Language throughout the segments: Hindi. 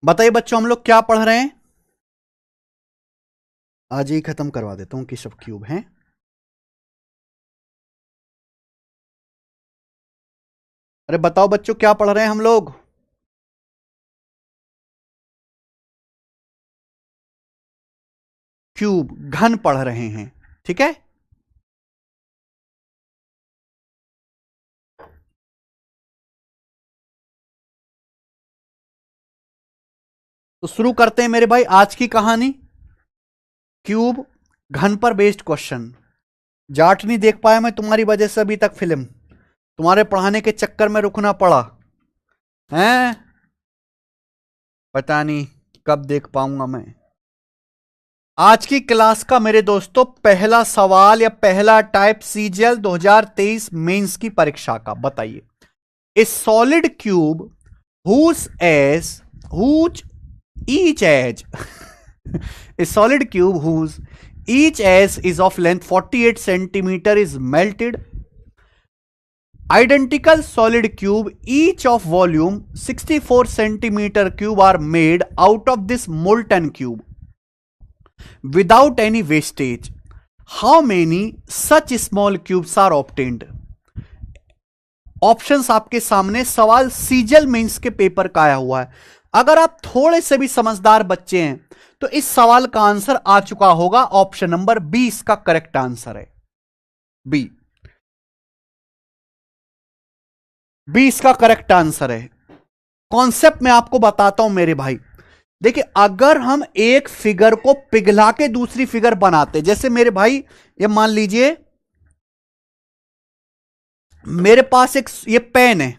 बताइए बच्चों, हम लोग क्या पढ़ रहे हैं? आज ही खत्म करवा देता हूं कि सब क्यूब हैं। अरे बताओ बच्चों, क्या पढ़ रहे हैं हम लोग? क्यूब, घन पढ़ रहे हैं। ठीक है। तो शुरू करते हैं मेरे भाई आज की कहानी। क्यूब, घन पर बेस्ड क्वेश्चन। जाट नहीं देख पाया मैं तुम्हारी वजह से अभी तक फिल्म। तुम्हारे पढ़ाने के चक्कर में रुकना पड़ा हैं। पता नहीं कब देख पाऊंगा मैं। आज की क्लास का मेरे दोस्तों पहला सवाल या पहला टाइप सीजीएल 2023 मेंस की परीक्षा का। बताइए, ए solid cube whose as whose each edge a solid cube whose each edge is of length 48 centimeter is melted. Identical solid cube each of volume 64 centimeter cube are made out of this molten cube without any wastage. How many such small cubes are obtained? Options आपके सामने। सवाल सीजल मेंस के पेपर का आया हुआ है। अगर आप थोड़े से भी समझदार बच्चे हैं तो इस सवाल का आंसर आ चुका होगा। ऑप्शन नंबर बी इसका करेक्ट आंसर है। बी, बी इसका करेक्ट आंसर है। कॉन्सेप्ट मैं आपको बताता हूं मेरे भाई। देखिए, अगर हम एक फिगर को पिघला के दूसरी फिगर बनाते, जैसे मेरे भाई ये मान लीजिए मेरे पास एक ये पेन है,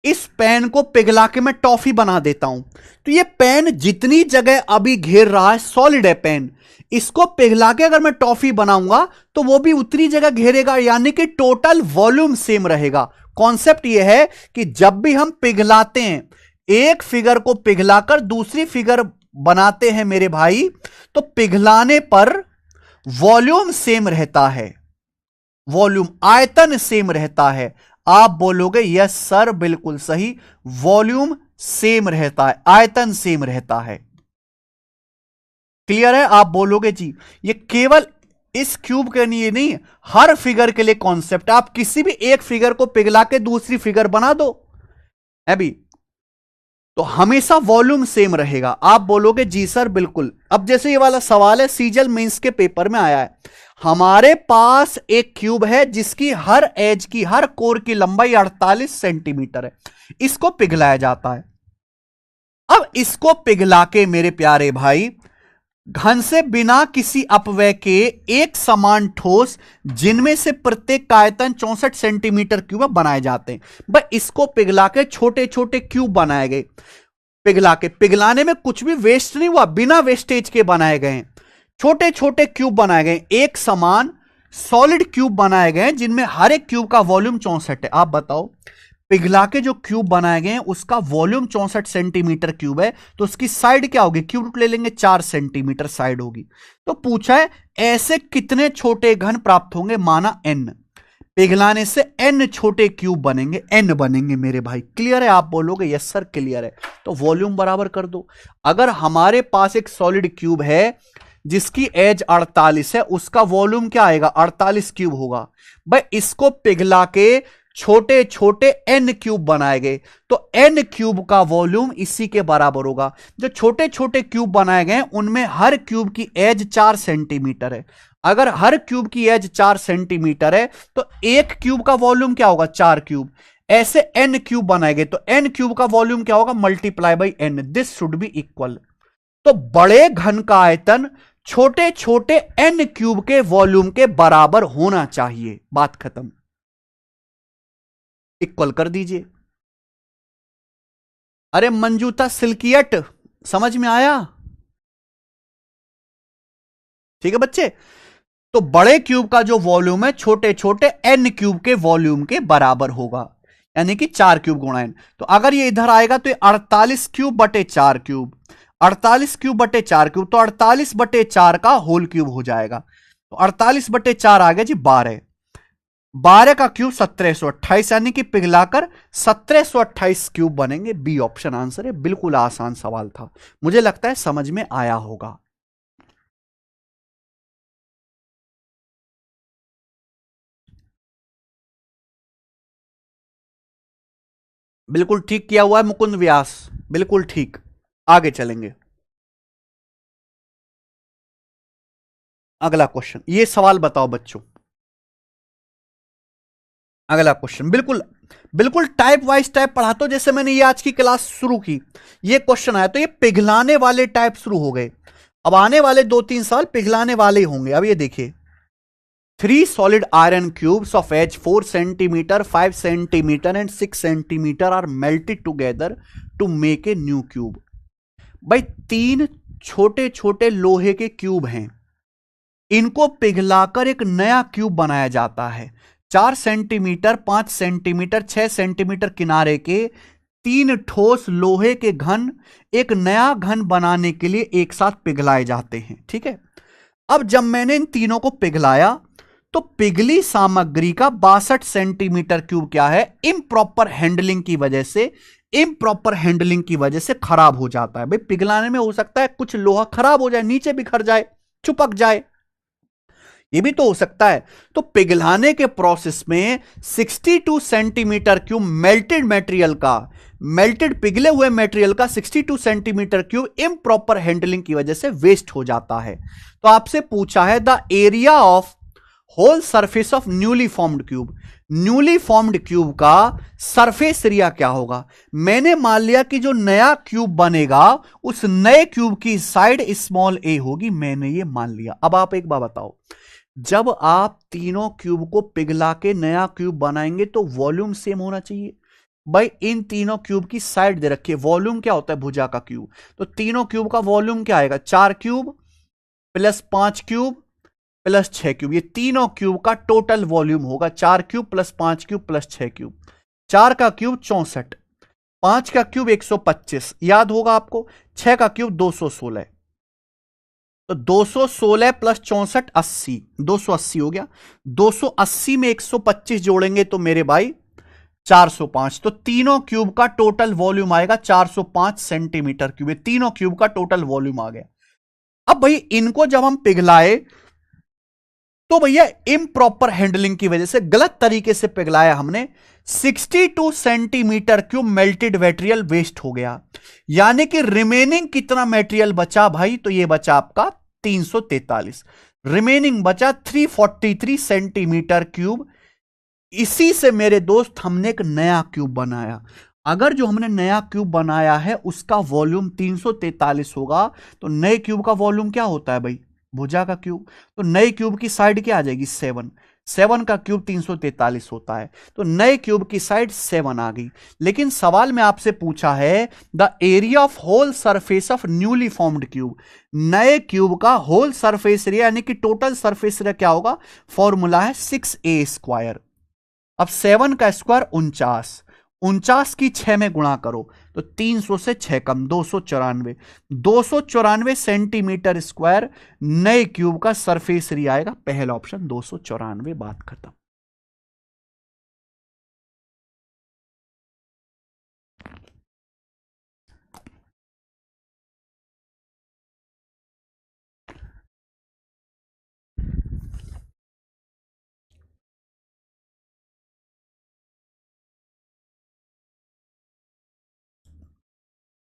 इस पेन को पिघला के मैं टॉफी बना देता हूं, तो ये पेन जितनी जगह अभी घेर रहा है, सॉलिड है पेन, इसको पिघला के अगर मैं टॉफी बनाऊंगा तो वो भी उतनी जगह घेरेगा, यानी कि टोटल वॉल्यूम सेम रहेगा। कॉन्सेप्ट ये है कि जब भी हम पिघलाते हैं, एक फिगर को पिघलाकर दूसरी फिगर बनाते हैं मेरे भाई, तो पिघलाने पर वॉल्यूम सेम रहता है, वॉल्यूम आयतन सेम रहता है। आप बोलोगे यस सर, बिल्कुल सही, वॉल्यूम सेम रहता है, आयतन सेम रहता है। क्लियर है? आप बोलोगे जी। ये केवल इस क्यूब के लिए नहीं, हर फिगर के लिए कॉन्सेप्ट। आप किसी भी एक फिगर को पिघला के दूसरी फिगर बना दो अभी, तो हमेशा वॉल्यूम सेम रहेगा। आप बोलोगे जी सर बिल्कुल। अब जैसे ये वाला सवाल है, सीजल मेंस के पेपर में आया है। हमारे पास एक क्यूब है जिसकी हर एज की, हर कोर की लंबाई 48 सेंटीमीटर है। इसको पिघलाया जाता है। अब इसको पिघला के मेरे प्यारे भाई, घन से बिना किसी अपव्यय के एक समान ठोस, जिनमें से प्रत्येक का आयतन 64 सेंटीमीटर क्यूब बनाए जाते हैं। भाई इसको पिघला के छोटे छोटे क्यूब बनाए गए। पिघला के, पिघलाने में कुछ भी वेस्ट नहीं हुआ, बिना वेस्टेज के बनाए गए हैं। छोटे छोटे क्यूब बनाए गए, एक समान सॉलिड क्यूब बनाए गए, जिनमें हर एक क्यूब का वॉल्यूम 64 है। आप बताओ, पिघला के जो क्यूब बनाए गए हैं उसका वॉल्यूम 64 सेंटीमीटर क्यूब है, तो उसकी साइड क्या होगी? क्यूब रूट ले लेंगे, 4 सेंटीमीटर साइड होगी। तो पूछा है ऐसे कितने छोटे घन प्राप्त होंगे? माना n, पिघलाने से n छोटे क्यूब बनेंगे, n बनेंगे मेरे भाई। क्लियर है? आप बोलोगे यस सर क्लियर है, तो वॉल्यूम बराबर कर दो। अगर हमारे पास एक सॉलिड क्यूब है जिसकी एज 48 है, उसका वॉल्यूम क्या आएगा? 48 क्यूब होगा। भाई इसको पिघला के छोटे छोटे n क्यूब बनाए गए, तो n क्यूब का वॉल्यूम इसी के बराबर होगा। जो छोटे छोटे क्यूब बनाए गए उनमें हर क्यूब की एज 4 सेंटीमीटर है। अगर हर क्यूब की एज 4 सेंटीमीटर है तो एक क्यूब का वॉल्यूम क्या होगा? 4 क्यूब। ऐसे n क्यूब बनाए गए, तो n क्यूब का वॉल्यूम क्या होगा? Multiply by n, this should be equal. तो बड़े घन का आयतन छोटे छोटे n क्यूब के वॉल्यूम के बराबर होना चाहिए। बात खत्म। इक्वल कर दीजिए। अरे मंजूता सिल्कियट, समझ में आया? ठीक है बच्चे। तो बड़े क्यूब का जो वॉल्यूम है छोटे छोटे n क्यूब के वॉल्यूम के बराबर होगा, यानी कि 4 क्यूब गुणा n। तो अगर ये इधर आएगा तो 48 क्यूब बटे 4 क्यूब, 48 क्यूब बटे 4 क्यूब, तो 48 बटे 4 का होल क्यूब हो जाएगा। तो 48 बटे 4 आ गया जी 12। 12 का क्यूब 1728, यानी कि पिघलाकर 1728 क्यूब बनेंगे। बी ऑप्शन आंसर है। बिल्कुल आसान सवाल था, मुझे लगता है समझ में आया होगा। बिल्कुल ठीक किया हुआ है मुकुंद व्यास, बिल्कुल ठीक। आगे चलेंगे। अगला क्वेश्चन, ये सवाल बताओ बच्चों। अगला क्वेश्चन बिल्कुल बिल्कुल टाइप वाइज टाइप पढ़ाता हूं, जैसे मैंने ये आज की क्लास शुरू की, ये क्वेश्चन आया तो ये पिघलाने वाले टाइप शुरू हो गए। अब आने वाले 2-3 साल पिघलाने वाले ही होंगे। अब ये देखिए, 3 solid iron cubes of edge 4 centimeter, 5 centimeter and 6 centimeter are melted together to make a new cube। भाई 3 छोटे छोटे लोहे के क्यूब हैं, इनको पिघलाकर एक नया क्यूब बनाया जाता है। 4 सेंटीमीटर, 5 सेंटीमीटर, 6 सेंटीमीटर किनारे के 3 ठोस लोहे के घन एक नया घन बनाने के लिए एक साथ पिघलाए जाते हैं। ठीक है, अब जब मैंने इन तीनों को पिघलाया तो पिघली सामग्री का 62 सेंटीमीटर क्यूब क्या है, इम्प्रॉपर हैंडलिंग की वजह से, इम्प्रॉपर हैंडलिंग की वजह से खराब हो जाता है। भाई पिघलाने में हो सकता है कुछ लोहा खराब हो जाए, नीचे बिखर जाए, चिपक जाए, ये भी तो हो सकता है। तो पिघलाने के प्रोसेस में 62 सेंटीमीटर क्यूब मेल्टेड मटेरियल का, मेल्टेड पिघले हुए मटेरियल का 62 सेंटीमीटर क्यूब इम्प्रॉपर हैंडलिंग की वजह से वेस्ट हो जाता है। तो आपसे पूछा है the area of whole surface of newly formed cube, newly formed cube का सरफेस एरिया क्या होगा। मैंने मान लिया कि जो नया क्यूब बनेगा उस नए क्यूब की साइड स्मॉल ए होगी, मैंने ये मान लिया। अब आप एक बार बताओ, जब आप तीनों क्यूब को पिघला के नया क्यूब बनाएंगे तो वॉल्यूम सेम होना चाहिए। भाई इन तीनों क्यूब की साइड दे रखिए, वॉल्यूम क्या होता है भुजा का क्यूब, तो तीनों क्यूब का वॉल्यूम क्या आएगा, 4 cube plus 5 cube plus 6 cube, ये तीनों क्यूब का टोटल वॉल्यूम होगा 4 cube plus 5 cube plus 6 cube. 4 का क्यूब 64, 5 का क्यूब 125 याद होगा आपको, 6 का क्यूब 216, तो 216 प्लस 64 80, 280 हो गया। 280 में 125 जोड़ेंगे तो मेरे भाई 405, तो तीनों क्यूब का टोटल वॉल्यूम आएगा 405 सेंटीमीटर क्यूब, तीनों क्यूब का टोटल वॉल्यूम आ गया। अब भाई इनको जब हम पिघलाए तो भैया इम्प्रॉपर हैंडलिंग की वजह से, गलत तरीके से पिघलाया हमने, 62 centimetre cube melted material waste हो गया। यानी कि रिमेनिंग कितना मटेरियल बचा भाई, तो ये बचा आपका 343, रिमेनिंग बचा 343 सेंटीमीटर क्यूब। इसी से मेरे दोस्त हमने एक नया क्यूब बनाया। अगर जो हमने नया क्यूब बनाया है उसका वॉल्यूम 343 होगा तो नए क्यूब का वॉल्यूम क्या होता है भाई, भुजा का क्यूब, तो नए क्यूब की साइड क्या आ जाएगी 7, 7 का क्यूब 343 होता है, तो नए क्यूब की साइड 7 आ गई। लेकिन सवाल में आपसे पूछा है the area of whole surface of newly formed cube, नए क्यूब का होल सरफेस एरिया यानी कि टोटल सरफेस एरिया क्या होगा, फॉर्मूला है 6a²। अब 7 का स्क्वायर 49, 49 की 6 में गुणा करो तो 300 से 6 कम 294, 294 सेंटीमीटर स्क्वायर नए क्यूब का सरफेस एरिया आएगा, पहला ऑप्शन 294, बात खत्म।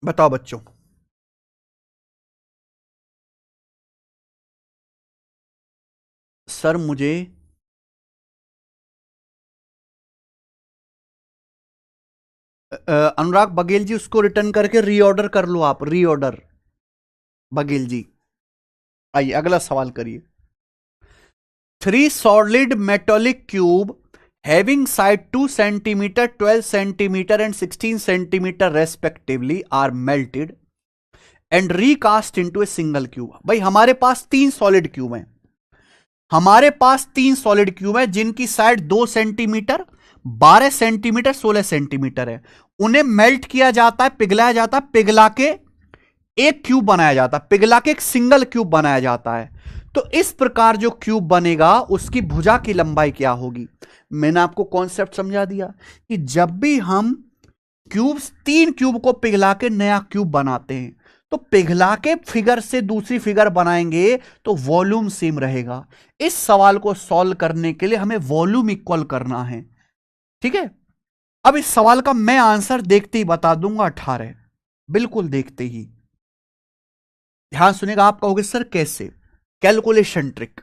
बताओ बच्चों। सर मुझे अनुराग बघेल जी उसको रिटर्न करके रीऑर्डर कर लो आप, रीऑर्डर बघेल जी। आइए अगला सवाल करिए। 3 solid metallic cube having side 2 centimeter, 12 centimeter and 16 centimeter respectively are melted and recast into a single cube। भाई हमारे पास 3 सॉलिड क्यूब हैं, हमारे पास 3 सॉलिड क्यूब है जिनकी साइड 2 सेंटीमीटर, 12 सेंटीमीटर, 16 सेंटीमीटर है। उन्हें मेल्ट किया जाता है, पिघलाया जाता है, पिघला के एक क्यूब बनाया जाता है, पिघला के एक सिंगल क्यूब बनाया जाता है। तो इस प्रकार जो क्यूब बनेगा उसकी भुजा की लंबाई क्या होगी, मैंने आपको कॉन्सेप्ट समझा दिया कि जब भी हम क्यूब्स 3 क्यूब को पिघला के नया क्यूब बनाते हैं तो पिघला के फिगर से दूसरी फिगर बनाएंगे तो वॉल्यूम सेम रहेगा। इस सवाल को सॉल्व करने के लिए हमें वॉल्यूम इक्वल करना है। ठीक है, अब इस सवाल का मैं आंसर देखते ही बता दूंगा 18, बिल्कुल देखते ही। ध्यान सुनिएगा, आप कहोगे सर कैसे? कैलकुलेशन ट्रिक,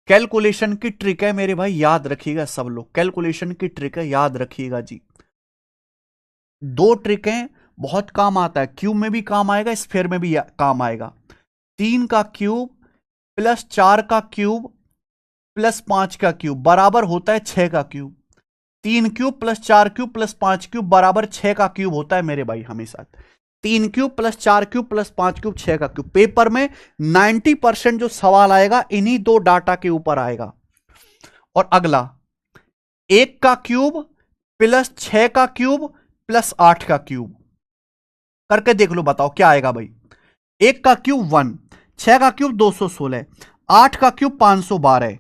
कैलकुलेशन की ट्रिक है मेरे भाई, याद रखिएगा सब लोग, कैलकुलेशन की ट्रिक है, याद रखिएगा जी। 2 ट्रिक हैं, बहुत काम आता है, क्यूब में भी काम आएगा, स्फीयर में भी काम आएगा। 3 का क्यूब प्लस 4 का क्यूब प्लस 5 का क्यूब बराबर होता है 6 का cube. 3 cube plus 4 cube plus 5 cube बराबर 6 का क्यूब होता है मेरे भाई हमेशा। 3 cube plus 4 cube plus 5 cube 6 का क्यूब। पेपर में 90% जो सवाल आएगा इन्हीं 2 डाटा के ऊपर आएगा। और अगला 1 का क्यूब प्लस 6 का क्यूब प्लस 8 का क्यूब करके देख लो, बताओ क्या आएगा भाई। 1 का क्यूब 1, 6 का क्यूब 216, 8 का क्यूब 512,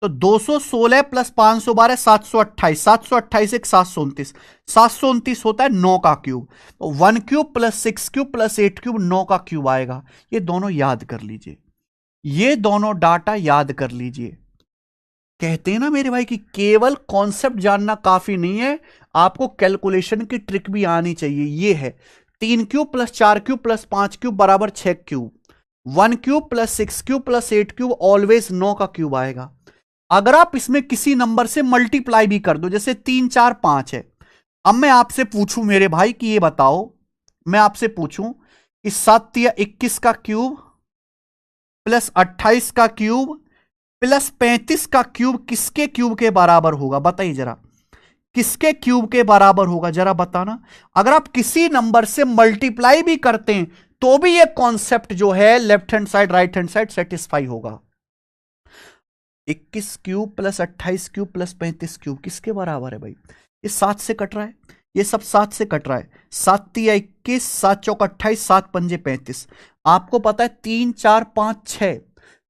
तो 216 प्लस 512 728, 728 एक 729, 729 होता है 9 का क्यूब। तो 1 cube plus 6 cube plus 8 cube 9 का क्यूब आएगा। ये दोनों याद कर लीजिए, ये दोनों डाटा याद कर लीजिए। कहते हैं ना मेरे भाई कि केवल कॉन्सेप्ट जानना काफी नहीं है, आपको कैलकुलेशन की ट्रिक भी आनी चाहिए। ये है 3 cube plus 4 cube plus 5 cube बराबर 6 cube. 1 cube plus 6 cube plus 8 cube always 9 का क्यूब आएगा। अगर आप इसमें किसी नंबर से मल्टीप्लाई भी कर दो, जैसे 3 4 5 है, अब मैं आपसे पूछूं मेरे भाई कि ये बताओ, मैं आपसे पूछूं कि 7 या 21 का क्यूब प्लस 28 का क्यूब प्लस 35 का क्यूब किसके क्यूब के बराबर होगा? बताइए जरा, किसके क्यूब के बराबर होगा जरा बताना। अगर आप किसी नंबर से मल्टीप्लाई भी करते हैं तो भी ये कॉन्सेप्ट जो है left hand side right hand side satisfy होगा। 21 cube plus 28 cube plus 35 cube किसके बराबर है भाई? ये 7 से कट रहा है, ये सब 7 से कट रहा है। 7 तिया 21, 7 चौक 28, 7 पंजे 35। आपको पता है 3 4 5 6,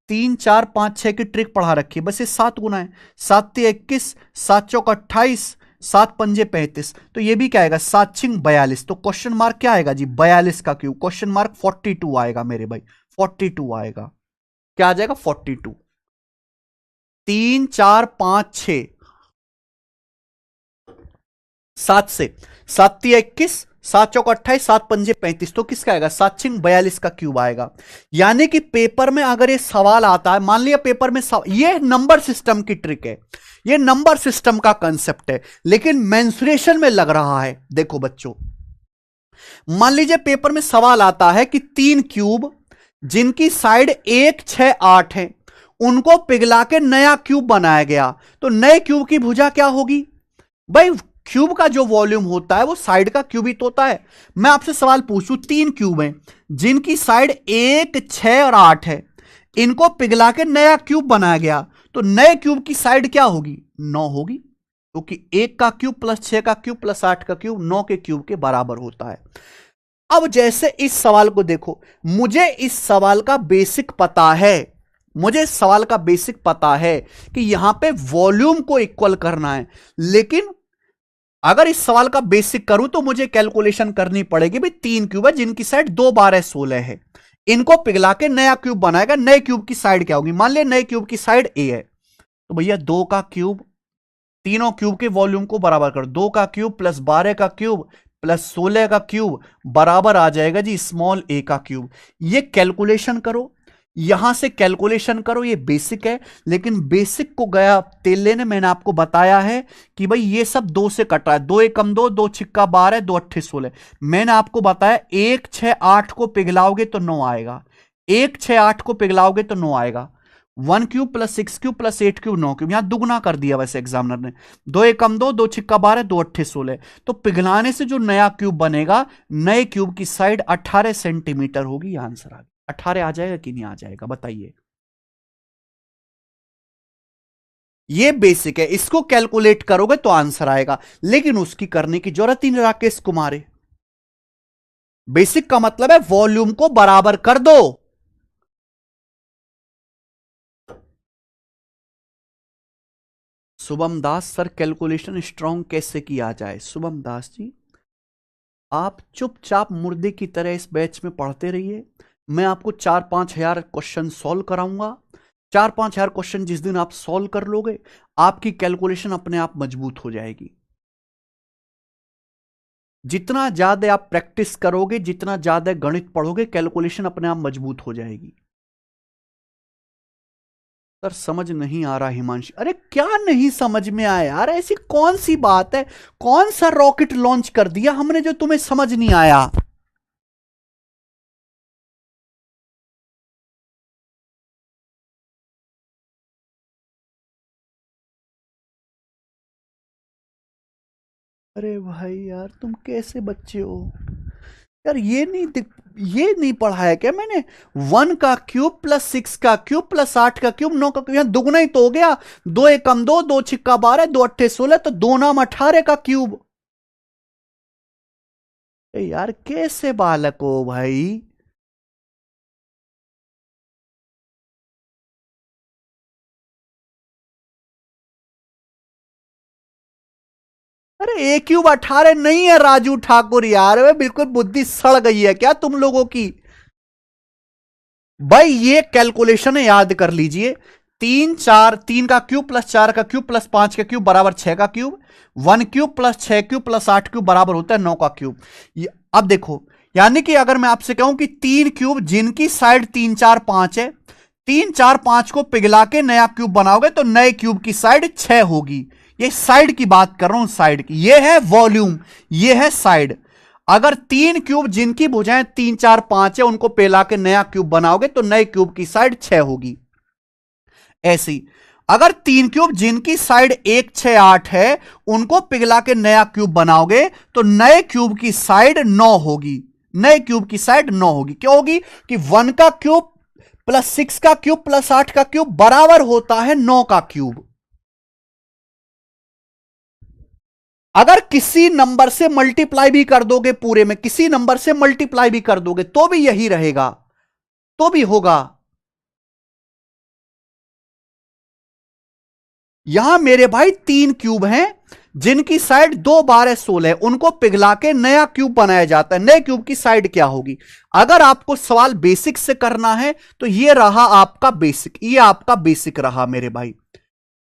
3 4 5 6 की ट्रिक पढ़ा रखी है, बस ये 7 गुना है। 7 तिया 21, 7 चौक 28, 7 पंजे 35, तो ये भी क्या आएगा? 7 छिंग 42। तो क्वेश्चन मार्क क्या आएगा जी? 42 का क्यूब। क्वेश्चन मार्क 42 आएगा मेरे भाई, 42 आएगा। क्या आ जाएगा? 42। 3 4 5 6, 7 से 7 तिया 21, 7 चौक 28, 7 पंजे 35, तो किसका आएगा? 7 छिंग 42 का क्यूब आएगा। यानी कि पेपर में अगर ये सवाल आता है, मान लिया पेपर में ये नंबर सिस्टम की ट्रिक है, ये नंबर सिस्टम का कंसेप्ट है, लेकिन मेंसुरेशन में लग रहा है। देखो बच्चों, मान लीजिए पेपर में सवाल आता है कि 3 क्यूब जिनकी साइड 1 6 8 है उनको पिघला के नया क्यूब बनाया गया, तो नए क्यूब की भुजा क्या होगी? भाई क्यूब का जो वॉल्यूम होता है वो साइड का क्यूबिक होता है। मैं आपसे सवाल पूछूं, 3 क्यूब हैं जिनकी साइड 1 6 और 8 है, इनको पिघला के नया क्यूब बनाया गया, तो नए क्यूब की साइड क्या होगी? 9 होगी, क्योंकि 1 का क्यूब प्लस 6 का क्यूब प्लस 8 का क्यूब 9 के क्यूब के बराबर होता है। अब जैसे इस सवाल को देखो, मुझे इस सवाल का बेसिक पता है, मुझे इस सवाल का बेसिक पता है कि यहां पे वॉल्यूम को इक्वल करना है, लेकिन अगर इस सवाल का बेसिक करूं तो मुझे कैलकुलेशन करनी पड़ेगी। भाई 3 क्यूब है जिनकी साइड 2 12 16 है, इनको पिघला के नया क्यूब बनाएगा, नए क्यूब की साइड क्या होगी? मान लिया नए क्यूब की साइड ए है, तो भैया 2 का क्यूब, तीनों क्यूब के वॉल्यूम को बराबर कर, 2 का क्यूब प्लस 12 का क्यूब प्लस 16 का क्यूब बराबर आ जाएगा जी स्मॉल ए का क्यूब। ये कैलकुलेशन करो, यहां से कैलकुलेशन करो, ये बेसिक है, लेकिन बेसिक को गया तेल लेने। मैंने आपको बताया है कि भाई ये सब 2 से कट रहा है, 2 एकम 2, 2 छिक्का 12, 2 अट्ठे 16। मैंने आपको बताया 1 6 8 को पिघलाओगे तो 9 आएगा, 1 6 8 को पिघलाओगे तो 9 आएगा। 1 cube plus 6 cube plus 8 cube 9 cube, यहां दुगना कर दिया वैसे एग्जामिनर ने। 2 एकम 2, 2 छिक्का 12, 2 अट्ठे 16। तो पिघलाने से जो नया क्यूब बनेगा, नए क्यूब की साइड 18 सेंटीमीटर होगी। यह आंसर आ गया। 18 आ जाएगा कि नहीं आ जाएगा बताइए? ये बेसिक है, इसको कैलकुलेट करोगे तो आंसर आएगा, लेकिन उसकी करने की जरूरत ही नहीं राकेश कुमार। बेसिक का मतलब है वॉल्यूम को बराबर कर दो। शुभम दास सर, कैलकुलेशन स्ट्रांग कैसे किया जाए? शुभम दास जी, आप चुपचाप मुर्दे की तरह इस बैच में पढ़ते रहिए। मैं आपको 4-5 हजार क्वेश्चन सॉल्व कराऊंगा। 4-5 हजार क्वेश्चन जिस दिन आप सॉल्व कर लोगे, आपकी कैलकुलेशन अपने आप मजबूत हो जाएगी। जितना ज्यादा आप प्रैक्टिस करोगे, जितना ज्यादा गणित पढ़ोगे, कैलकुलेशन अपने आप मजबूत हो जाएगी। सर समझ नहीं आ रहा हिमांशी। अरे क्या नहीं समझ में आया यार? ऐसी कौन सी बात है? कौन सा रॉकेट लॉन्च कर दिया हमने जो तुम्हें समझ नहीं आया? अरे भाई यार, तुम कैसे बच्चे हो यार? ये नहीं पढ़ाया क्या मैंने? 1 का क्यूब +6 का क्यूब +8 का क्यूब 9 का क्यूब, यहां दुगना ही तो हो गया। 2 × 1 = 2, 2 × 6 = 12, 2 × 8 = 16, तो 2 × 8 = 18 का क्यूब। यार कैसे बालक हो भाई? अरे A³ 18 नहीं है राजू ठाकुर यार, वे बिल्कुल बुद्धि सड़ गई है क्या तुम लोगों की? भाई ये कैलकुलेशन याद कर लीजिए। 3 का क्यूब +4 का क्यूब +5 का क्यूब बराबर 6 का क्यूब। 1 क्यूब +6 क्यूब +8 क्यूब बराबर होता है 9 का क्यूब। अब देखो, यानी कि अगर मैं आपसे कहूं कि 3 क्यूब जिनकी साइड 3, 4, 5 है, 3, 4, 5 को पिघला के नया क्यूब बनाओगे तो नए क्यूब की साइड 6 होगी। ये साइड की बात कर रहा हूं, साइड की। ये है वॉल्यूम, ये है साइड। अगर 3 क्यूब जिनकी भुजाएं 3, 4, 5 है, उनको पिघला के नया क्यूब बनाओगे तो नए क्यूब की साइड 6 होगी। ऐसी अगर 3 क्यूब जिनकी साइड 1, 6, 8 है, उनको पिघला के नया क्यूब बनाओगे तो नए क्यूब की साइड 9 होगी। नए क्यूब की साइड 9 होगी। क्यों होगी? कि 1 का क्यूब +6 का क्यूब +8 का क्यूब बराबर होता है 9 का क्यूब। अगर किसी नंबर से मल्टीप्लाई भी कर दोगे, पूरे में किसी नंबर से मल्टीप्लाई भी कर दोगे तो भी यही रहेगा, तो भी होगा। यहां मेरे भाई 3 क्यूब हैं जिनकी साइड 2, 12, 16 है, उनको पिघला के नया क्यूब बनाया जाता है। नए क्यूब की साइड क्या होगी? अगर आपको सवाल बेसिक से करना है तो ये रहा आपका बेसिक, ये आपका बेसिक रहा मेरे भाई।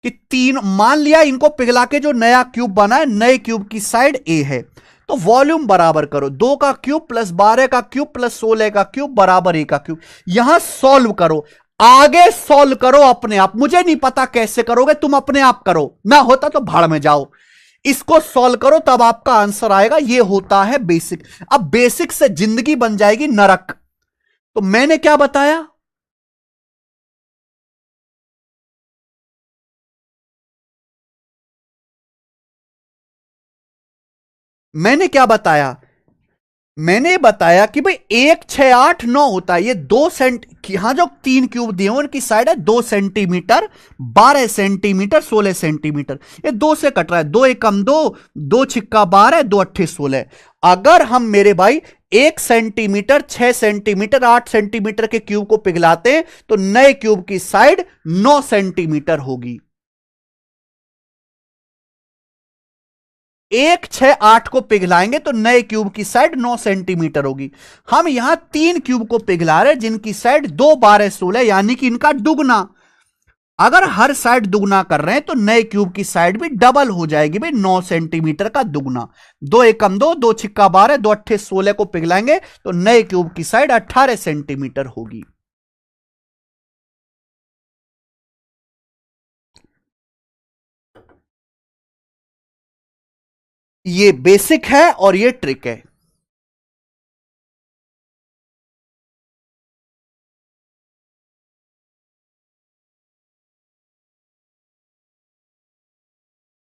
कि 3 मान लिया, इनको पिघला के जो नया क्यूब बना है, नए क्यूब की साइड ए है, तो वॉल्यूम बराबर करो 2 का क्यूब +12 का क्यूब +16 का क्यूब बराबर A का क्यूब। यहां सॉल्व करो, आगे सॉल्व करो अपने आप। मुझे नहीं पता कैसे करोगे, तुम अपने आप करो, ना होता तो भाड़ में जाओ। इसको सॉल्व करो तब आपका आंसर आएगा। ये होता है बेसिक। अब बेसिक से जिंदगी बन जाएगी नरक। तो मैंने क्या बताया? मैंने क्या बताया? मैंने बताया कि भाई 1, 6, 8, 9 होता है। ये 2 सेंट, यहां जो 3 क्यूब दिए उनकी साइड है 2 सेंटीमीटर, 12 सेंटीमीटर, 16 सेंटीमीटर। ये 2 से कट रहा है। 2 × 1 = 2, 2 × 6 = 12, 2 × 8 = 16। अगर हम मेरे भाई 1 सेंटीमीटर, 6 सेंटीमीटर, 8 सेंटीमीटर के क्यूब को पिघलाते हैं तो नए क्यूब की साइड 9 सेंटीमीटर होगी। 1, 6, 8 को पिघलाएंगे तो नए क्यूब की साइड 9 सेंटीमीटर होगी। हम यहां 3 क्यूब को पिघला रहे जिनकी साइड 2, 12, 16, यानी कि इनका दुगना। अगर हर साइड दुगना कर रहे हैं तो नए क्यूब की साइड भी डबल हो जाएगी भाई, 9 सेंटीमीटर का दुगना। 2 × 1 = 2, 2 × 6 = 12, 2 × 8 = 16 को पिघलाएंगे तो नए क्यूब की साइड 18 सेंटीमीटर होगी। ये बेसिक है और ये ट्रिक है।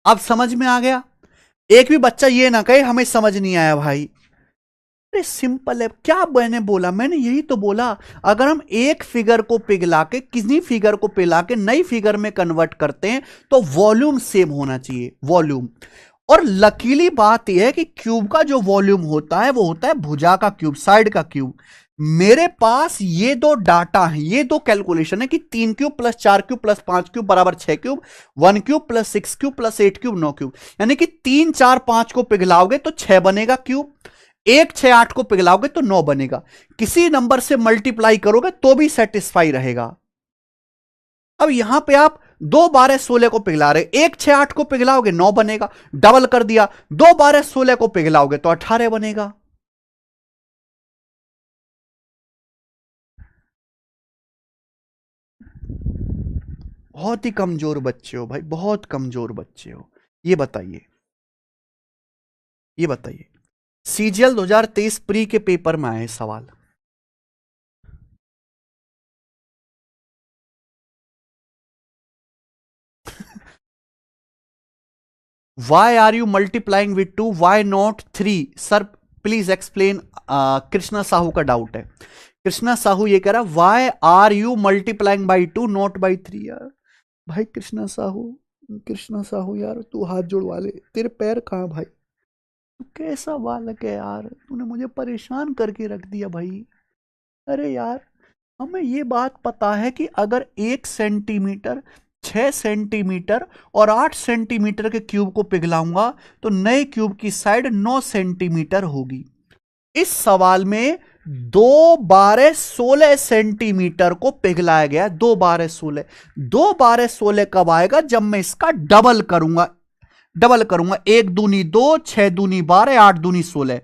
अब समझ में आ गया? एक भी बच्चा ये ना कहे हमें समझ नहीं आया भाई। अरे सिंपल है। क्या मैंने बोला? मैंने यही तो बोला। अगर हम एक फिगर को पिघला के, किसी फिगर को पिघला के नई फिगर में कन्वर्ट करते हैं तो वॉल्यूम सेम होना चाहिए। वॉल्यूम और लकीली बात यह है कि क्यूब का जो वॉल्यूम होता है वो होता है भुजा का क्यूब, साइड का क्यूब। मेरे पास ये दो डाटा है, ये दो कैलकुलेशन है कि 3 cube plus 4 cube plus 5 cube बराबर 6 cube, 1 cube plus 6 cube plus 8 cube 9 cube. यानी कि 3 4 5 को पिघलाओगे तो 6 बनेगा क्यूब, 1 6 8 को पिघलाओगे तो 9 बनेगा। किसी नंबर से मल्टीप्लाई करोगे तो भी सेटिस्फाई रहेगा। अब यहां पे आप 2 12 16 को पिघला रहे, 1 6 8 को पिघलाओगे 9 बनेगा, डबल कर दिया, 2 12 16 को पिघलाओगे तो 18 बनेगा। बहुत ही कमजोर बच्चे हो भाई, बहुत कमजोर बच्चे हो। ये बताइए, ये बताइए, सीजीएल 2023 प्री के पेपर में आए सवाल। Why are you multiplying with 2? Why not 3? Sir please explain. Krishna Sahu का डाउट है। कृष्णा साहू ये कह रहा why are you multiplying by 2 not by 3। यार भाई कृष्णा साहू, कृष्णा साहू यार तू हाथ जोड़वा ले, तेरे पैर कहां भाई, तू कैसा बालक है यार, तूने मुझे परेशान करके रख दिया भाई। अरे यार हमें ये बात पता है कि अगर 1 सेंटीमीटर, 6 सेंटीमीटर और 8 सेंटीमीटर के क्यूब को पिघलाऊंगा तो नए क्यूब की साइड 9 सेंटीमीटर होगी। इस सवाल में 2 12 16 सेंटीमीटर को पिघलाया गया। 2 12 16, 2 12 16 कब आएगा? जब मैं इसका डबल करूंगा। डबल करूंगा, 1 दूनी 2, 6 दूनी 12, 8 दूनी 16।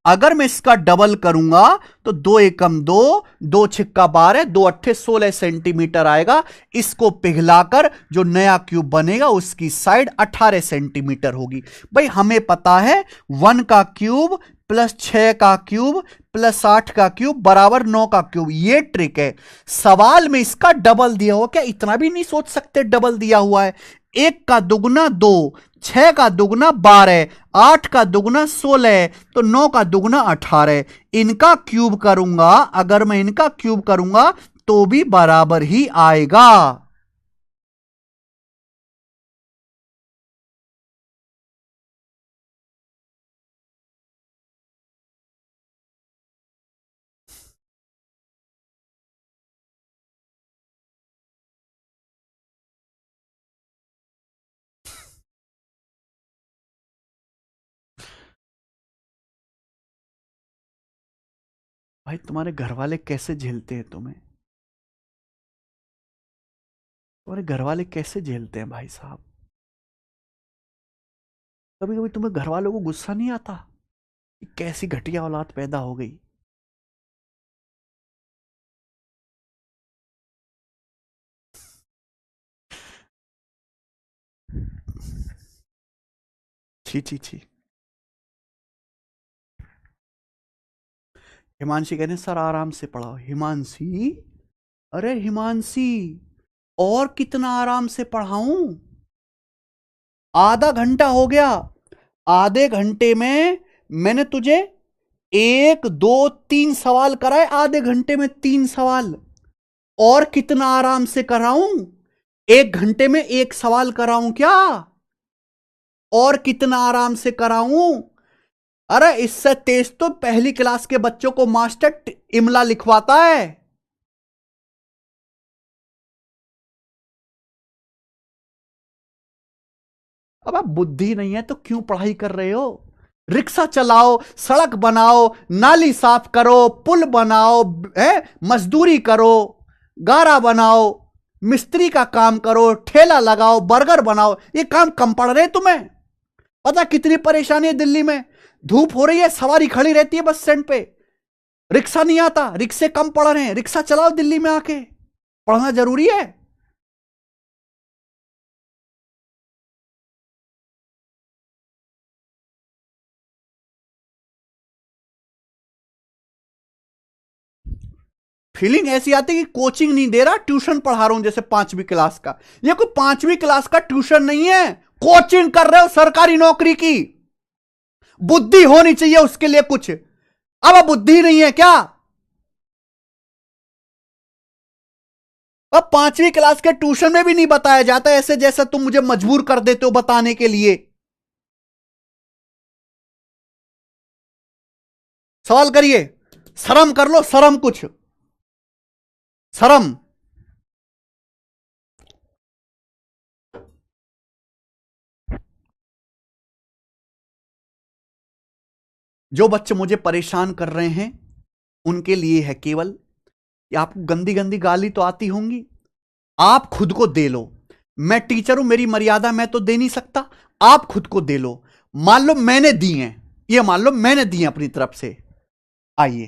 अगर मैं इसका डबल करूंगा तो 2 एकम 2, 2 छिक्का 12, 2 अट्ठे 16 सेंटीमीटर आएगा। इसको पिघलाकर जो नया क्यूब बनेगा उसकी साइड 18 सेंटीमीटर होगी। भाई हमें पता है 1 का क्यूब प्लस 6 का क्यूब प्लस 8 का क्यूब बराबर 9 का क्यूब। ये ट्रिक है। सवाल में इसका डबल दिया हुआ, क्या इतना भी नहीं सोच सकते? डबल दिया हुआ है। 1 का दुगना 2, 6 का दुगना 12, 8 का दुगना 16, तो 9 का दुगना 18। इनका क्यूब करूंगा, अगर मैं इनका क्यूब करूंगा तो भी बराबर ही आएगा। भाई तुम्हारे घर वाले कैसे झेलते हैं तुम्हें? तुम्हारे घर वाले कैसे झेलते हैं भाई साहब? कभी कभी तुम्हें घर वालों को गुस्सा नहीं आता कि कैसी घटिया औलाद पैदा हो गई? छी छी छी। हिमांशी कहने सर आराम से पढ़ाओ। हिमांशी, अरे हिमांशी और कितना आराम से पढ़ाऊं? आधा घंटा हो गया। आधे घंटे में मैंने तुझे 1 2 3 सवाल कराए, आधे घंटे में 3 सवाल। और कितना आराम से कराऊं? 1 घंटे में 1 सवाल कराऊं क्या? और कितना आराम से कराऊं? अरे इससे तेज तो पहली क्लास के बच्चों को मास्टर इमला लिखवाता है। अब आप बुद्धि नहीं है तो क्यों पढ़ाई कर रहे हो? रिक्शा चलाओ, सड़क बनाओ, नाली साफ करो, पुल बनाओ, है मजदूरी करो, गारा बनाओ, मिस्त्री का काम करो, ठेला लगाओ, बर्गर बनाओ। ये काम कम पड़ रहे तुम्हें? पता कितनी परेशानी है दिल्ली में? धूप हो रही है, सवारी खड़ी रहती है बस स्टैंड पे, रिक्शा नहीं आता, रिक्शे कम पड़ रहे हैं। रिक्शा चलाओ दिल्ली में आके, पढ़ना जरूरी है। फीलिंग ऐसी आती है कि कोचिंग नहीं दे रहा, ट्यूशन पढ़ा रहा हूं जैसे 5वीं क्लास का। ये कोई 5वीं क्लास का ट्यूशन नहीं है, कोचिंग कर रहे हो सरकारी नौकरी की। बुद्धि होनी चाहिए उसके लिए कुछ। अब बुद्धि नहीं है क्या? अब 5वीं क्लास के ट्यूशन में भी नहीं बताया जाता, ऐसे जैसा तुम मुझे मजबूर कर देते हो बताने के लिए। सवाल करिए, शर्म कर लो, शर्म, कुछ शर्म। जो बच्चे मुझे परेशान कर रहे हैं उनके लिए है केवल, कि आपको गंदी गंदी गाली तो आती होंगी, आप खुद को दे लो। मैं टीचर हूं, मेरी मर्यादा मैं तो दे नहीं सकता, आप खुद को दे लो। मान लो मैंने दी हैं, ये मान लो मैंने दी हैं अपनी तरफ से। आइए,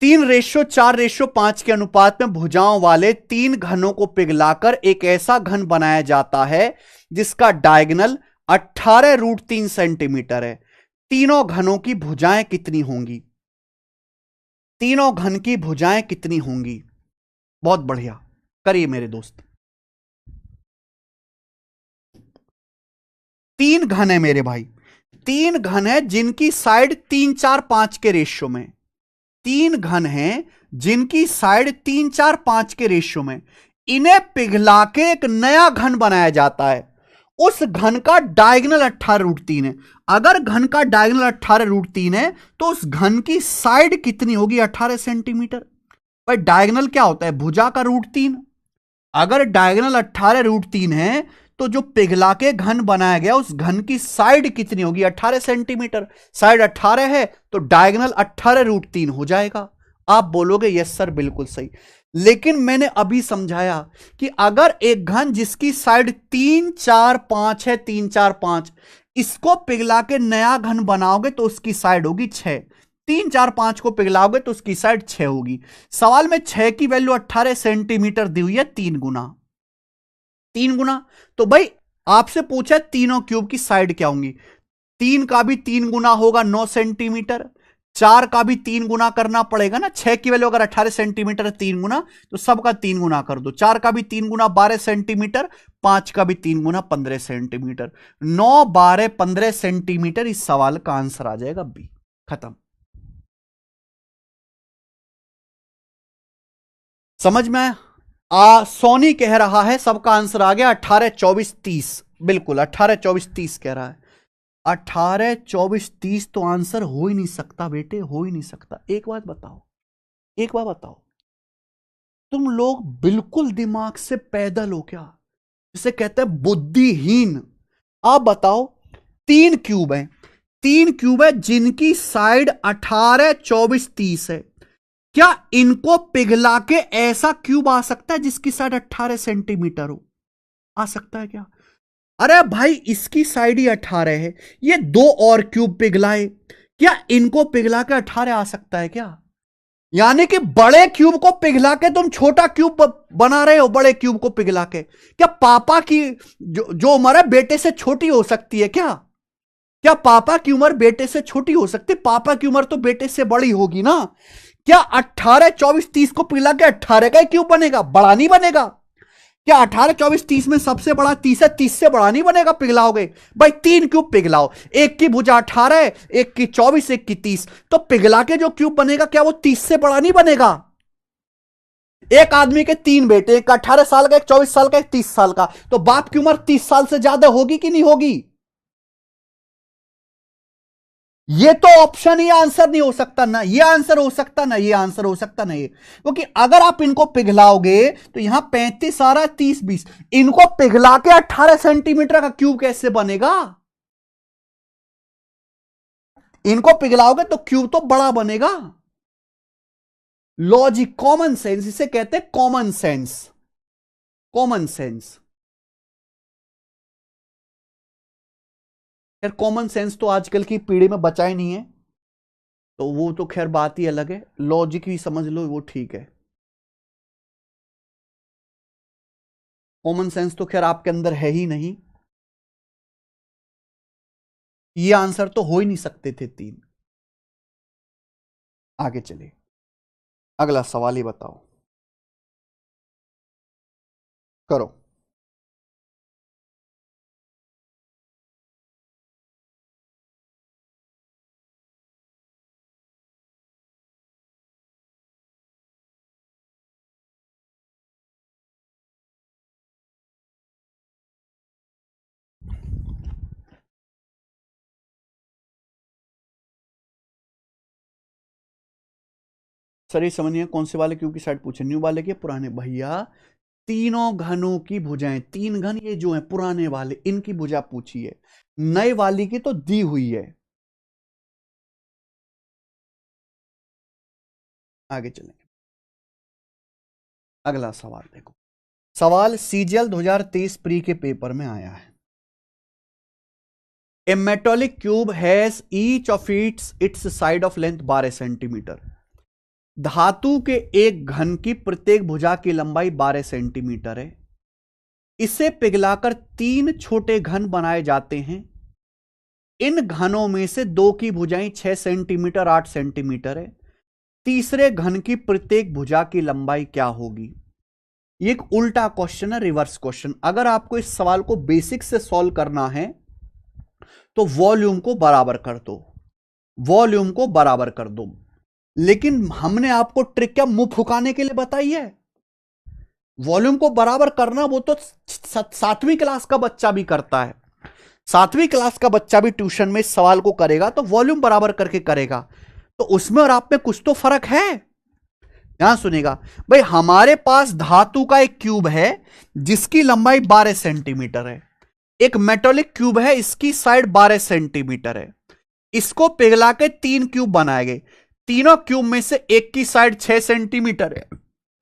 3:4:5 के अनुपात में भुजाओं वाले तीन घनों को पिघलाकर एक ऐसा घन बनाया जाता है जिसका डायगोनल 18√3 सेंटीमीटर है। तीनों घनों की भुजाएं कितनी होंगी? तीनों घन की भुजाएं कितनी होंगी? बहुत बढ़िया, करिए मेरे दोस्त। तीन घन है मेरे भाई, तीन घन है जिनकी साइड 3:4:5 के रेशियो में, तीन घन हैं जिनकी साइड 3:4:5 के रेशियो में, इन्हें पिघला के एक नया घन बनाया जाता है। उस घन का डायगोनल 18√3 है। अगर घन का डायगोनल 18√3 है तो उस घन की साइड कितनी होगी? 18 सेंटीमीटर। भाई डायगोनल क्या होता है? भुजा का √3। अगर डायगोनल 18√3 है तो जो पिघला के घन बनाया गया उस घन की साइड कितनी होगी? 18 सेंटीमीटर। साइड 18 है तो डायगोनल 18√3 हो जाएगा। आप बोलोगे यस सर बिल्कुल सही, लेकिन मैंने अभी समझाया कि अगर एक घन जिसकी साइड 3:4:5 है, 3:4:5, इसको पिघला के नया घन बनाओगे तो उसकी साइड होगी 6। 3:4:5 को पिघलाओगे तो उसकी साइड 6 होगी। सवाल में 6 की वैल्यू 18 सेंटीमीटर दी हुई है, 3 गुना। 3 गुना तो भाई आपसे पूछा तीनों क्यूब की साइड क्या होंगी? 3 का भी 3 गुना होगा 9 सेंटीमीटर, 4 का भी 3 गुना करना पड़ेगा ना। 6 की वैल्यू अगर 18 सेंटीमीटर है, 3 गुना, तो सबका 3 गुना कर दो। 4 का भी 3 गुना 12 सेंटीमीटर, 5 का भी 3 गुना 15 सेंटीमीटर। 9, 12, 15 सेंटीमीटर इस सवाल का आंसर आ जाएगा बी। खत्म। समझ में सोनी कह रहा है सबका आंसर आ गया 18, 24, 30। बिल्कुल 18, 24, 30 कह रहा है। 18, 24, 30 तो आंसर हो ही नहीं सकता बेटे, हो ही नहीं सकता। एक बात बताओ, एक बात बताओ, तुम लोग बिल्कुल दिमाग से पैदल हो क्या? जिसे कहते हैं बुद्धिहीन। आप बताओ, तीन क्यूब है, तीन क्यूब है जिनकी साइड 18, 24, 30 है। क्या इनको पिघला के ऐसा क्यूब आ सकता है जिसकी साइड 18 सेंटीमीटर हो? आ सकता है क्या? अरे भाई इसकी साइड ही 18 है, ये दो और क्यूब पिघलाए, क्या इनको पिघला के 18 आ सकता है क्या? यानी कि बड़े क्यूब को पिघला के तुम छोटा क्यूब बना रहे हो, बड़े क्यूब को पिघला के। क्या पापा की जो उम्र है बेटे से छोटी हो सकती है क्या? क्या पापा की उम्र बेटे से छोटी हो सकती? पापा की उम्र तो बेटे से बड़ी होगी ना। क्या 18, 24, 30 को पिघला के 18 का क्यूब बनेगा? बड़ा नहीं बनेगा। क्या 18, 24, 30 में सबसे बड़ा 30 है, 30 से बड़ा नहीं बनेगा पिघलाओगे? भाई तीन क्यूब पिघलाओ, एक की भुजा 18 है, एक की 24, एक की 30, तो पिघला के जो क्यूब बनेगा क्या वो 30 से बड़ा नहीं बनेगा? एक आदमी के तीन बेटे, एक 18 साल का, एक 24 साल का, एक 30 साल का, तो बाप की उम्र 30 साल से ज्यादा होगी कि नहीं होगी? ये तो ऑप्शन ही आंसर नहीं हो सकता ना, ये आंसर हो सकता ना, ये आंसर हो सकता ना, ये क्योंकि अगर आप इनको पिघलाओगे तो यहां 35 आ रहा है, 30, 20, इनको पिघला के 18 सेंटीमीटर का क्यूब कैसे बनेगा? इनको पिघलाओगे तो क्यूब तो बड़ा बनेगा। लॉजिक, कॉमन सेंस, इसे कहते हैं कॉमन सेंस, कॉमन सेंस। यार कॉमन सेंस तो आजकल की पीढ़ी में बचा ही नहीं है, तो वो तो खैर बात ही अलग है। लॉजिक भी समझ लो, वो ठीक है। कॉमन सेंस तो खैर आपके अंदर है ही नहीं। ये आंसर तो हो ही नहीं सकते थे तीन। आगे चले, अगला सवाल ही बताओ, करो। सर ये समझिए कौन से वाले क्यूब की साइड पूछे, न्यू वाले के पुराने? भैया तीनों घनों की भुजाएं, तीन घन ये जो है पुराने वाले, इनकी भुजा पूछी है, नए वाली की तो दी हुई है। आगे चलेंगे, अगला सवाल देखो। सवाल सीजीएल 2023 प्री के पेपर में आया है। A metallic cube has each of its side of length 12 centimetre. धातु के एक घन की प्रत्येक भुजा की लंबाई 12 सेंटीमीटर है। इसे पिघलाकर तीन छोटे घन बनाए जाते हैं। इन घनों में से दो की भुजाएं 6 सेंटीमीटर 8 सेंटीमीटर है। तीसरे घन की प्रत्येक भुजा की लंबाई क्या होगी? ये एक उल्टा क्वेश्चन है, रिवर्स क्वेश्चन। अगर आपको इस सवाल को बेसिक से सॉल्व करना है तो वॉल्यूम को बराबर कर दो, वॉल्यूम को बराबर कर दो। लेकिन हमने आपको ट्रिक क्या मुंह फुकाने के लिए बताई है? वॉल्यूम को बराबर करना वो तो 7वीं क्लास का बच्चा भी करता है। 7वीं क्लास का बच्चा भी ट्यूशन में इस सवाल को करेगा तो वॉल्यूम बराबर करके करेगा। तो उसमें और आप में कुछ तो फर्क है। यहां सुनेगा भाई, हमारे पास धातु का एक क्यूब है जिसकी लंबाई 12 सेंटीमीटर है। एक मेटोलिक क्यूब है, इसकी साइड 12 सेंटीमीटर है। इसको पिघला के तीन क्यूब बनाए गए। तीनों क्यूब में से एक की साइड 6 सेंटीमीटर है,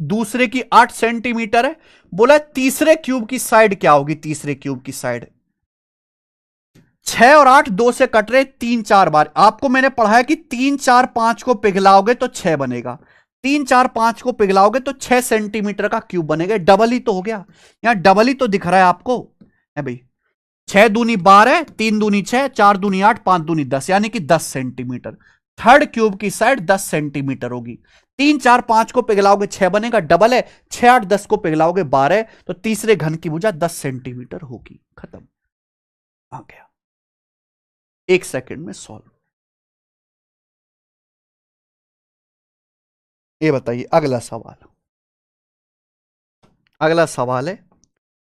दूसरे की 8 सेंटीमीटर है। बोला तीसरे क्यूब की साइड क्या होगी? तीसरे क्यूब की साइड 6 और 8 2 से कट रहे, 3 4 बार। आपको मैंने पढ़ा है कि 3 4 5 को पिघलाओगे तो 6 बनेगा। 3 4 5 को पिघलाओगे तो 6 सेंटीमीटर का क्यूब बनेगा। डबल ही तो हो गया, यहां डबल ही तो दिख रहा है आपको, है भाई। 6 दूनी 12, 3 दूनी 6, 4 दूनी 8, 5 दूनी 10, यानी कि 10 सेंटीमीटर। थर्ड क्यूब की साइड 10 सेंटीमीटर होगी। 3 4 5 को पिघलाओगे 6 बनेगा, डबल है। 6 8 10 को पिघलाओगे 12, तो तीसरे घन की भुजा 10 सेंटीमीटर होगी। खत्म, आ गया। एक सेकंड में सॉल्व। ये बताइए अगला सवाल। अगला सवाल है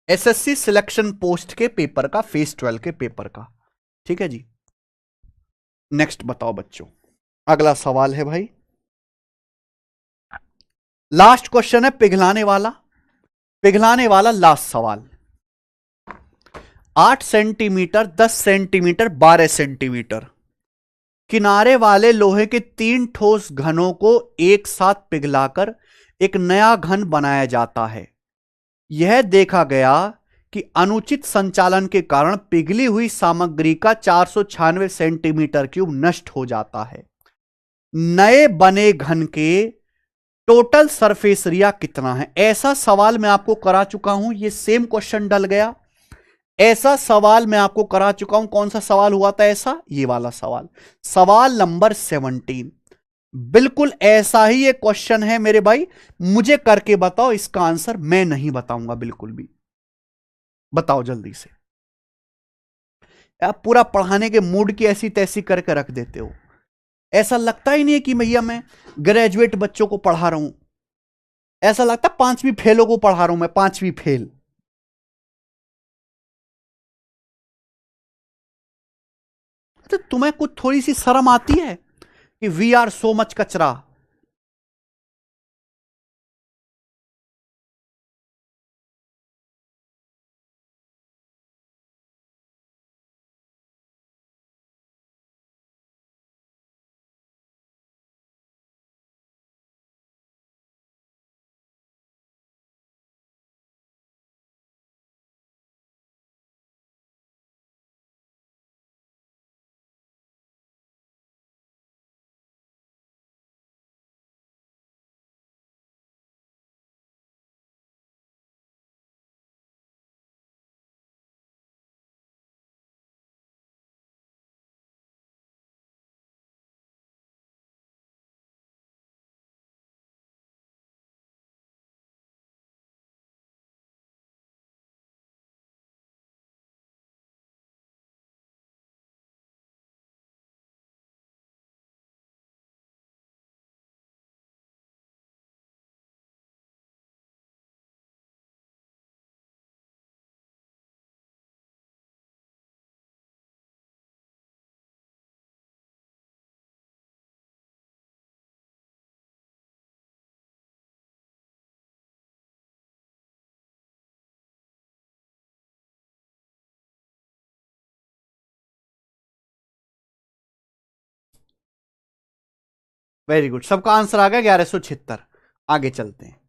एसएससी सिलेक्शन पोस्ट के पेपर का, फेज 12 के पेपर का। ठीक है जी, नेक्स्ट बताओ बच्चों। अगला सवाल है भाई, लास्ट क्वेश्चन है पिघलाने वाला। पिघलाने वाला लास्ट सवाल। 8 सेंटीमीटर 10 सेंटीमीटर 12 सेंटीमीटर किनारे वाले लोहे के तीन ठोस घनों को एक साथ पिघलाकर एक नया घन बनाया जाता है। यह देखा गया कि अनुचित संचालन के कारण पिघली हुई सामग्री का 496 सेंटीमीटर क्यूब नष्ट हो जाता है। नए बने घन के टोटल सरफेस एरिया कितना है? ऐसा सवाल मैं आपको करा चुका हूं, यह सेम क्वेश्चन डल गया। ऐसा सवाल मैं आपको करा चुका हूं। कौन सा सवाल हुआ था ऐसा? ये वाला सवाल, सवाल नंबर 17। बिल्कुल ऐसा ही ये क्वेश्चन है मेरे भाई। मुझे करके बताओ इसका आंसर, मैं नहीं बताऊंगा बिल्कुल भी। बताओ जल्दी से। आप पूरा पढ़ाने के मूड की ऐसी तैसी करके रख देते हो। ऐसा लगता ही नहीं है कि भैया मैं ग्रेजुएट बच्चों को पढ़ा रहा हूं। ऐसा लगता है 5वीं फेलों को पढ़ा रहा हूं मैं, 5वीं फेल। तो तुम्हें कुछ थोड़ी सी शर्म आती है कि वी आर सो मच कचरा? वेरी गुड, सबका आंसर आ गया 1176। आगे चलते हैं,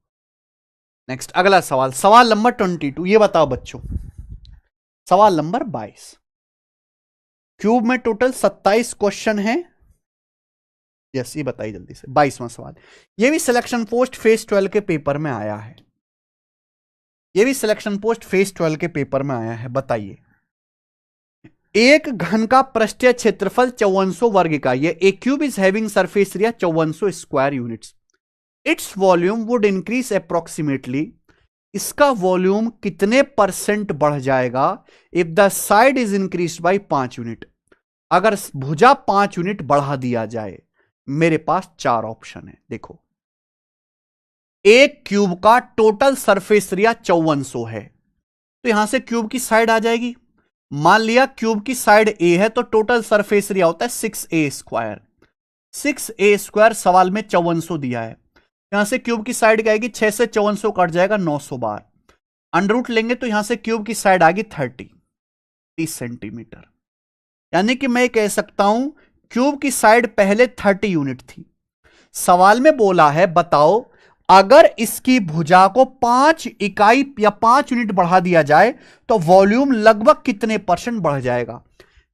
नेक्स्ट अगला सवाल, सवाल नंबर 22। ये बताओ बच्चों, सवाल नंबर 22, क्यूब में टोटल 27 क्वेश्चन है। यस, ये बताइए जल्दी से, 22वां सवाल। ये भी सिलेक्शन पोस्ट फेज 12 के पेपर में आया है, ये भी सिलेक्शन पोस्ट फेज 12 के पेपर में आया है। बताइए, एक घन का पृष्ठीय क्षेत्रफल 5400 वर्ग इकाई है। A cube is having surface area 5400 square units, its volume would increase approximately, इसका वॉल्यूम कितने परसेंट बढ़ जाएगा if the side is increase by 5 unit, अगर भुजा 5 यूनिट बढ़ा दिया जाए। मेरे पास 4 ऑप्शन है, देखो। एक क्यूब का टोटल सरफेस एरिया 5400 है, तो यहां से क्यूब की साइड आ जाएगी। मान लिया क्यूब की साइड ए है, तो टोटल सरफेस एरिया होता है 6a स्क्वायर। 6a स्क्वायर सवाल में 5400 दिया है, यहां से क्यूब की साइड क्या आएगी, 6 से 5400 कट जाएगा 900 बार, अंडर रूट लेंगे तो यहां से क्यूब की साइड आ गई 30 सेंटीमीटर। यानी कि मैं कह सकता हूं क्यूब की साइड पहले 30 यूनिट थी। सवाल में बोला है बताओ, अगर इसकी भुजा को 5 इकाई या 5 यूनिट बढ़ा दिया जाए तो वॉल्यूम लगभग कितने परसेंट बढ़ जाएगा।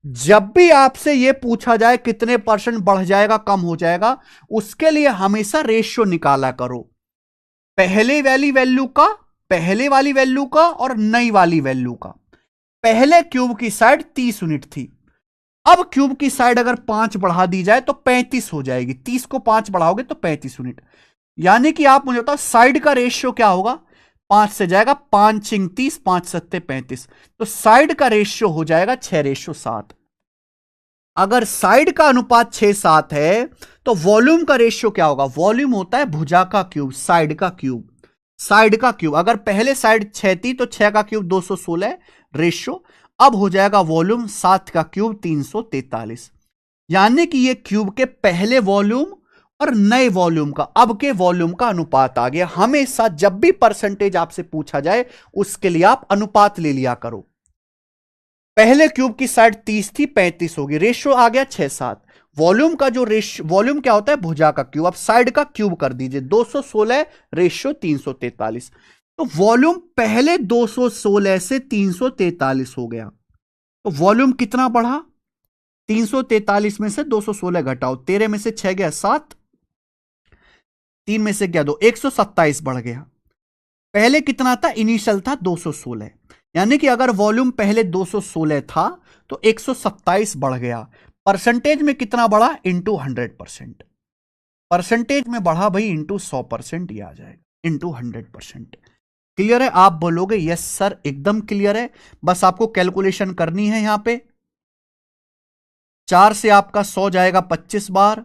जब भी आपसे यह पूछा जाए कितने परसेंट बढ़ जाएगा कम हो जाएगा, उसके लिए हमेशा रेशियो निकाला करो, पहले वाली वैल्यू का, पहले वाली वैल्यू का और नई वाली वैल्यू का। पहले क्यूब की साइड 30 यूनिट थी, अब क्यूब की साइड अगर 5 बढ़ा दी जाए तो 35 हो जाएगी। 30 को 5 बढ़ाओगे तो 35 यूनिट। यानी कि आप मुझे बताओ साइड का रेशियो क्या होगा, 5 से जाएगा 5 छिंग 30, 5 सत्ते 35, तो साइड का रेशियो हो जाएगा 6:7। अगर साइड का अनुपात 6:7 है तो वॉल्यूम का रेशियो क्या होगा, वॉल्यूम होता है भुजा का क्यूब, साइड का क्यूब, साइड का क्यूब। अगर पहले साइड 6 थी तो 6 का क्यूब 216 रेशियो, अब हो जाएगा वॉल्यूम 7 का क्यूब 343। यानी कि ये क्यूब के पहले वॉल्यूम और नए वॉल्यूम का, अब के वॉल्यूम का अनुपात आ गया। हमेशा जब भी परसेंटेज आपसे पूछा जाए उसके लिए आप अनुपात ले लिया करो। पहले क्यूब की साइड 30 थी, 35 होगी, रेशियो आ गया 6:7। वॉल्यूम का जो रेशियो, वॉल्यूम क्या होता है भुजा का क्यूब, अब साइड का क्यूब कर दीजिए, 216 रेशियो 343, तो वॉल्यूम पहले 216 से 343 हो गया। तो वॉल्यूम कितना बढ़ा, 343 में से 216 घटाओ, 13 में से 6 गया 7, 3 में से क्या 2, 127 बढ़ गया। पहले कितना था, इनिशियल था 216, यानी कि अगर वॉल्यूम पहले 216 था तो 127 बढ़ गया। परसेंटेज में कितना बढ़ा, इंटू 100%। परसेंटेज में बढ़ा भाई इंटू 100%, ये आ जाएगा इंटू 100%। क्लियर है, आप बोलोगे यस सर एकदम क्लियर है। बस आपको कैलकुलेशन करनी है। यहां पे 4 से आपका 100 जाएगा 25 बार,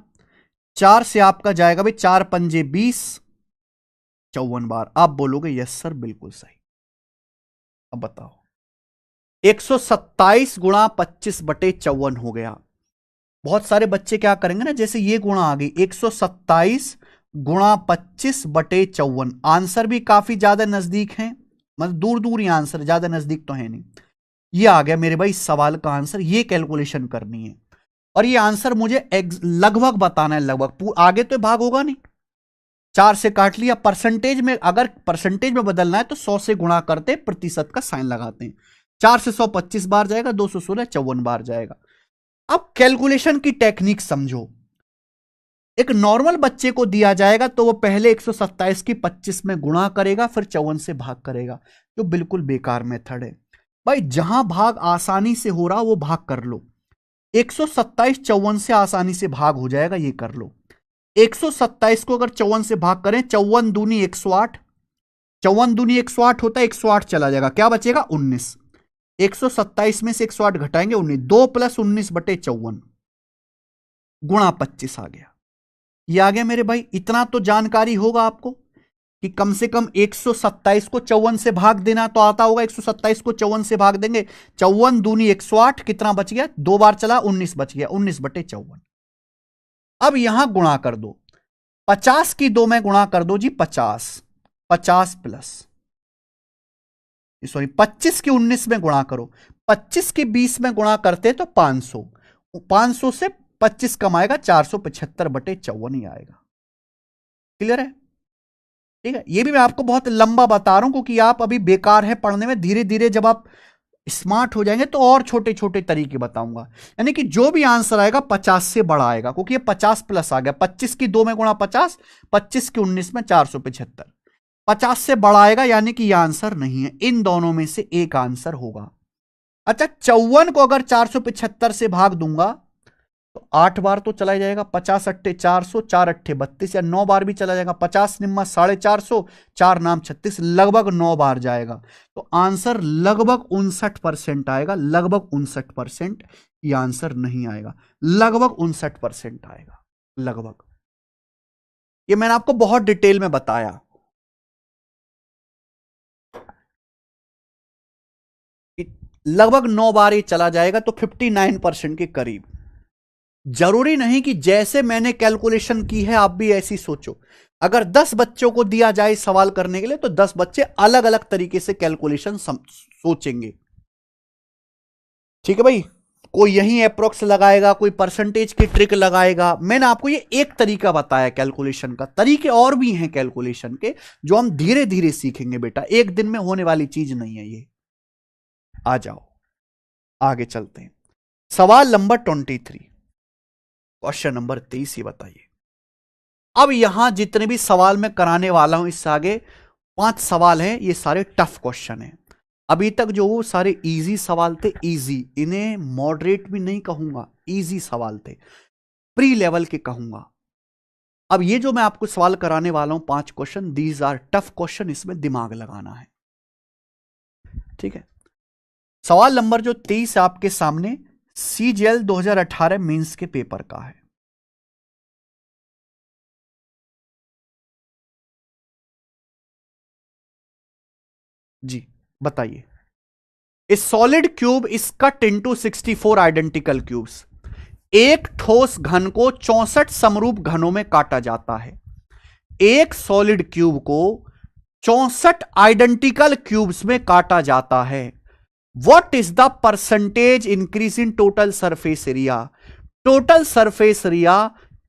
4 से आपका जाएगा भाई 4 पंजे 20, 54 बार। आप बोलोगे यस सर बिल्कुल सही। अब बताओ, 127 गुणा 25/54 हो गया। बहुत सारे बच्चे क्या करेंगे ना, जैसे ये गुणा आ गई 127 गुणा 25/54, आंसर भी काफी ज्यादा नजदीक है, मतलब दूर दूर ही आंसर, ज्यादा नजदीक तो है नहीं। ये आ गया मेरे भाई इस सवाल का आंसर। ये कैलकुलेशन करनी है और ये आंसर मुझे लगभग बताना है, लगभग, आगे तो भाग होगा नहीं। 4 से काट लिया, परसेंटेज में, अगर परसेंटेज में बदलना है तो 100 से गुणा करते, प्रतिशत का साइन लगाते हैं। 4 से 100 25 बार जाएगा, 216 54 बार जाएगा। अब कैलकुलेशन की टेक्निक समझो। एक नॉर्मल बच्चे को दिया जाएगा तो वो पहले 127 की 25 में गुणा करेगा, फिर 54 से भाग करेगा, जो बिल्कुल बेकार मेथड है भाई। जहां भाग आसानी से हो रहा वो भाग कर लो। 127 54 से आसानी से भाग हो जाएगा, ये कर लो। 127 को अगर 54 से भाग करें, 54 दूनी 108, 54 दूनी 108 होता है, 108 चला जाएगा, क्या बचेगा 19। 127 में से 108 घटाएंगे 19, 2 + 19/54 गुणा 25 आ गया। ये आ गया मेरे भाई। इतना तो जानकारी होगा आपको कि कम से कम 127 को 54 से भाग देना तो आता होगा। 127 को 54 से भाग देंगे, 54 दूनी 108, कितना बच गया, 2 बार चला 19 बच गया, 19/54। अब यहां गुणा कर दो, 50 की 2 में गुणा कर दो जी, 50 प्लस, सॉरी 25 की 19 में गुणा करो, 25 की 20 में गुणा करते तो 500, 500 से 25 कम आएगा, 475/54 ही आएगा। क्लियर है? ठीक है, ये भी मैं आपको बहुत लंबा बता रहा हूं क्योंकि आप अभी बेकार है पढ़ने में। धीरे धीरे जब आप स्मार्ट हो जाएंगे तो और छोटे छोटे तरीके बताऊंगा। यानी कि जो भी आंसर आएगा 50 से बड़ा आएगा, क्योंकि ये 50 प्लस आ गया। 25 की 2 में गुणा 50, 25 की 19 में 475। 50 से बड़ा आएगा यानी कि यह आंसर नहीं है। इन दोनों में से एक आंसर होगा। अच्छा, 54 को अगर 475 से भाग दूंगा तो 8 बार तो चला जाएगा। 50 अट्ठे 400, 4 अट्ठे 32, या 9 बार भी चला जाएगा। 50 निम्मा 450, 4 नाम 36, लगभग 9 बार जाएगा। तो आंसर लगभग 59% आएगा। लगभग 59%। यह आंसर नहीं आएगा, लगभग 59% आएगा। लगभग, ये मैंने आपको बहुत डिटेल में बताया। लगभग 9 बार ये चला जाएगा, तो 59% के करीब। जरूरी नहीं कि जैसे मैंने कैलकुलेशन की है आप भी ऐसी सोचो। अगर 10 बच्चों को दिया जाए सवाल करने के लिए तो 10 बच्चे अलग अलग तरीके से कैलकुलेशन सोचेंगे। ठीक है भाई, कोई यही अप्रोक्स लगाएगा, कोई परसेंटेज की ट्रिक लगाएगा। मैंने आपको ये एक तरीका बताया कैलकुलेशन का। तरीके और भी हैं कैलकुलेशन के जो हम धीरे धीरे सीखेंगे बेटा, एक दिन में होने वाली चीज नहीं है ये। आ जाओ आगे चलते हैं। सवाल नंबर 23, क्वेश्चन नंबर 23 ही बताइए। अब यहां जितने भी सवाल मैं कराने वाला हूं, इससे आगे 5 सवाल हैं, ये सारे टफ क्वेश्चन हैं। अभी तक जो वो सारे इजी सवाल थे, इजी, इन्हें मॉडरेट भी नहीं कहूंगा, इजी सवाल थे, प्री लेवल के कहूंगा। अब ये जो मैं आपको सवाल कराने वाला हूं 5 question, these are tough question, इसमें दिमाग लगाना है। ठीक है, सवाल नंबर जो 23 आपके सामने CGL 2018 मेंस के पेपर का है। जी बताइए। ए solid cube is cut into 64 identical cubes. एक ठोस घन को 64 समरूप घनों में काटा जाता है। एक सॉलिड क्यूब को 64 आइडेंटिकल क्यूब्स में काटा जाता है। What is the percentage increase in total surface area? Total surface area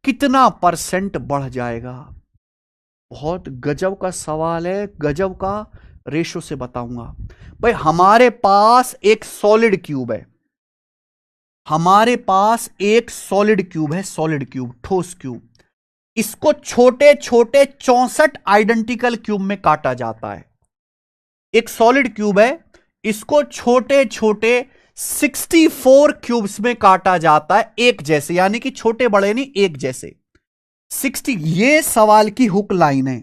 कितना परसेंट बढ़ जाएगा? बहुत गजब का सवाल है, गजब का रेशो से बताऊंगा। भाई हमारे पास एक सॉलिड क्यूब है, हमारे पास एक सॉलिड क्यूब है, सॉलिड क्यूब, ठोस क्यूब। इसको छोटे छोटे 64 आइडेंटिकल क्यूब में काटा जाता है। एक सॉलिड क्यूब है, इसको छोटे छोटे 64 क्यूब्स में काटा जाता है, एक जैसे, यानी कि छोटे बड़े नहीं, एक जैसे 60। ये सवाल की हुक लाइन है।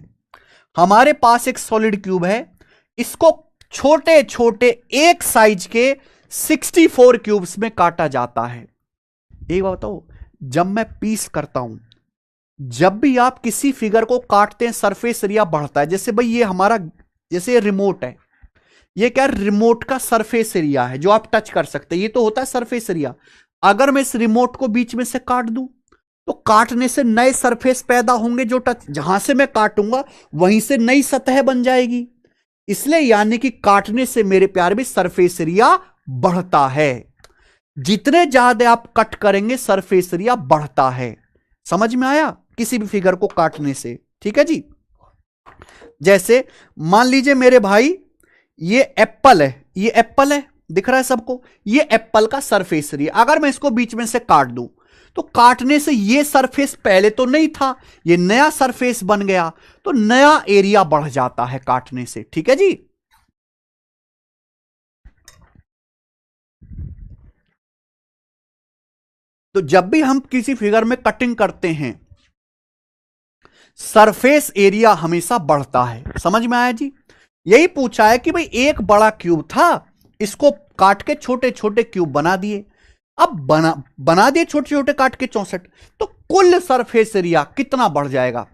हमारे पास एक सॉलिड क्यूब है, इसको छोटे छोटे एक साइज के 64 क्यूब्स में काटा जाता है। एक बात बताओ, जब मैं पीस करता हूं, जब भी आप किसी फिगर को काटते हैं सरफेस एरिया बढ़ता है। जैसे भाई ये हमारा, जैसे रिमोट है, ये क्या रिमोट का सरफेस एरिया है जो आप टच कर सकते हैं, ये तो होता है सरफेस एरिया। अगर मैं इस रिमोट को बीच में से काट दूं तो काटने से नए सरफेस पैदा होंगे, जो टच, जहां से मैं काटूंगा वहीं से नई सतह बन जाएगी। इसलिए यानी कि काटने से मेरे प्यार भी सरफेस एरिया बढ़ता है। जितने ज्यादा आप कट करेंगे सरफेस एरिया बढ़ता है। समझ में आया? किसी भी फिगर को काटने से। ठीक है जी। जैसे मान लीजिए मेरे भाई ये एप्पल है, ये एप्पल है, दिख रहा है सबको, ये एप्पल का सरफेस एरिया। अगर मैं इसको बीच में से काट दूं तो काटने से ये सरफेस पहले तो नहीं था, ये नया सरफेस बन गया, तो नया एरिया बढ़ जाता है काटने से। ठीक है जी। तो जब भी हम किसी फिगर में कटिंग करते हैं सरफेस एरिया हमेशा बढ़ता है। समझ में आया जी? यही पूछा है कि भाई एक बड़ा क्यूब था, इसको काट के छोटे छोटे क्यूब बना दिए। अब बना दिए छोटे छोटे काट के 64, तो कुल सरफेस एरिया कितना बढ़ जाएगा?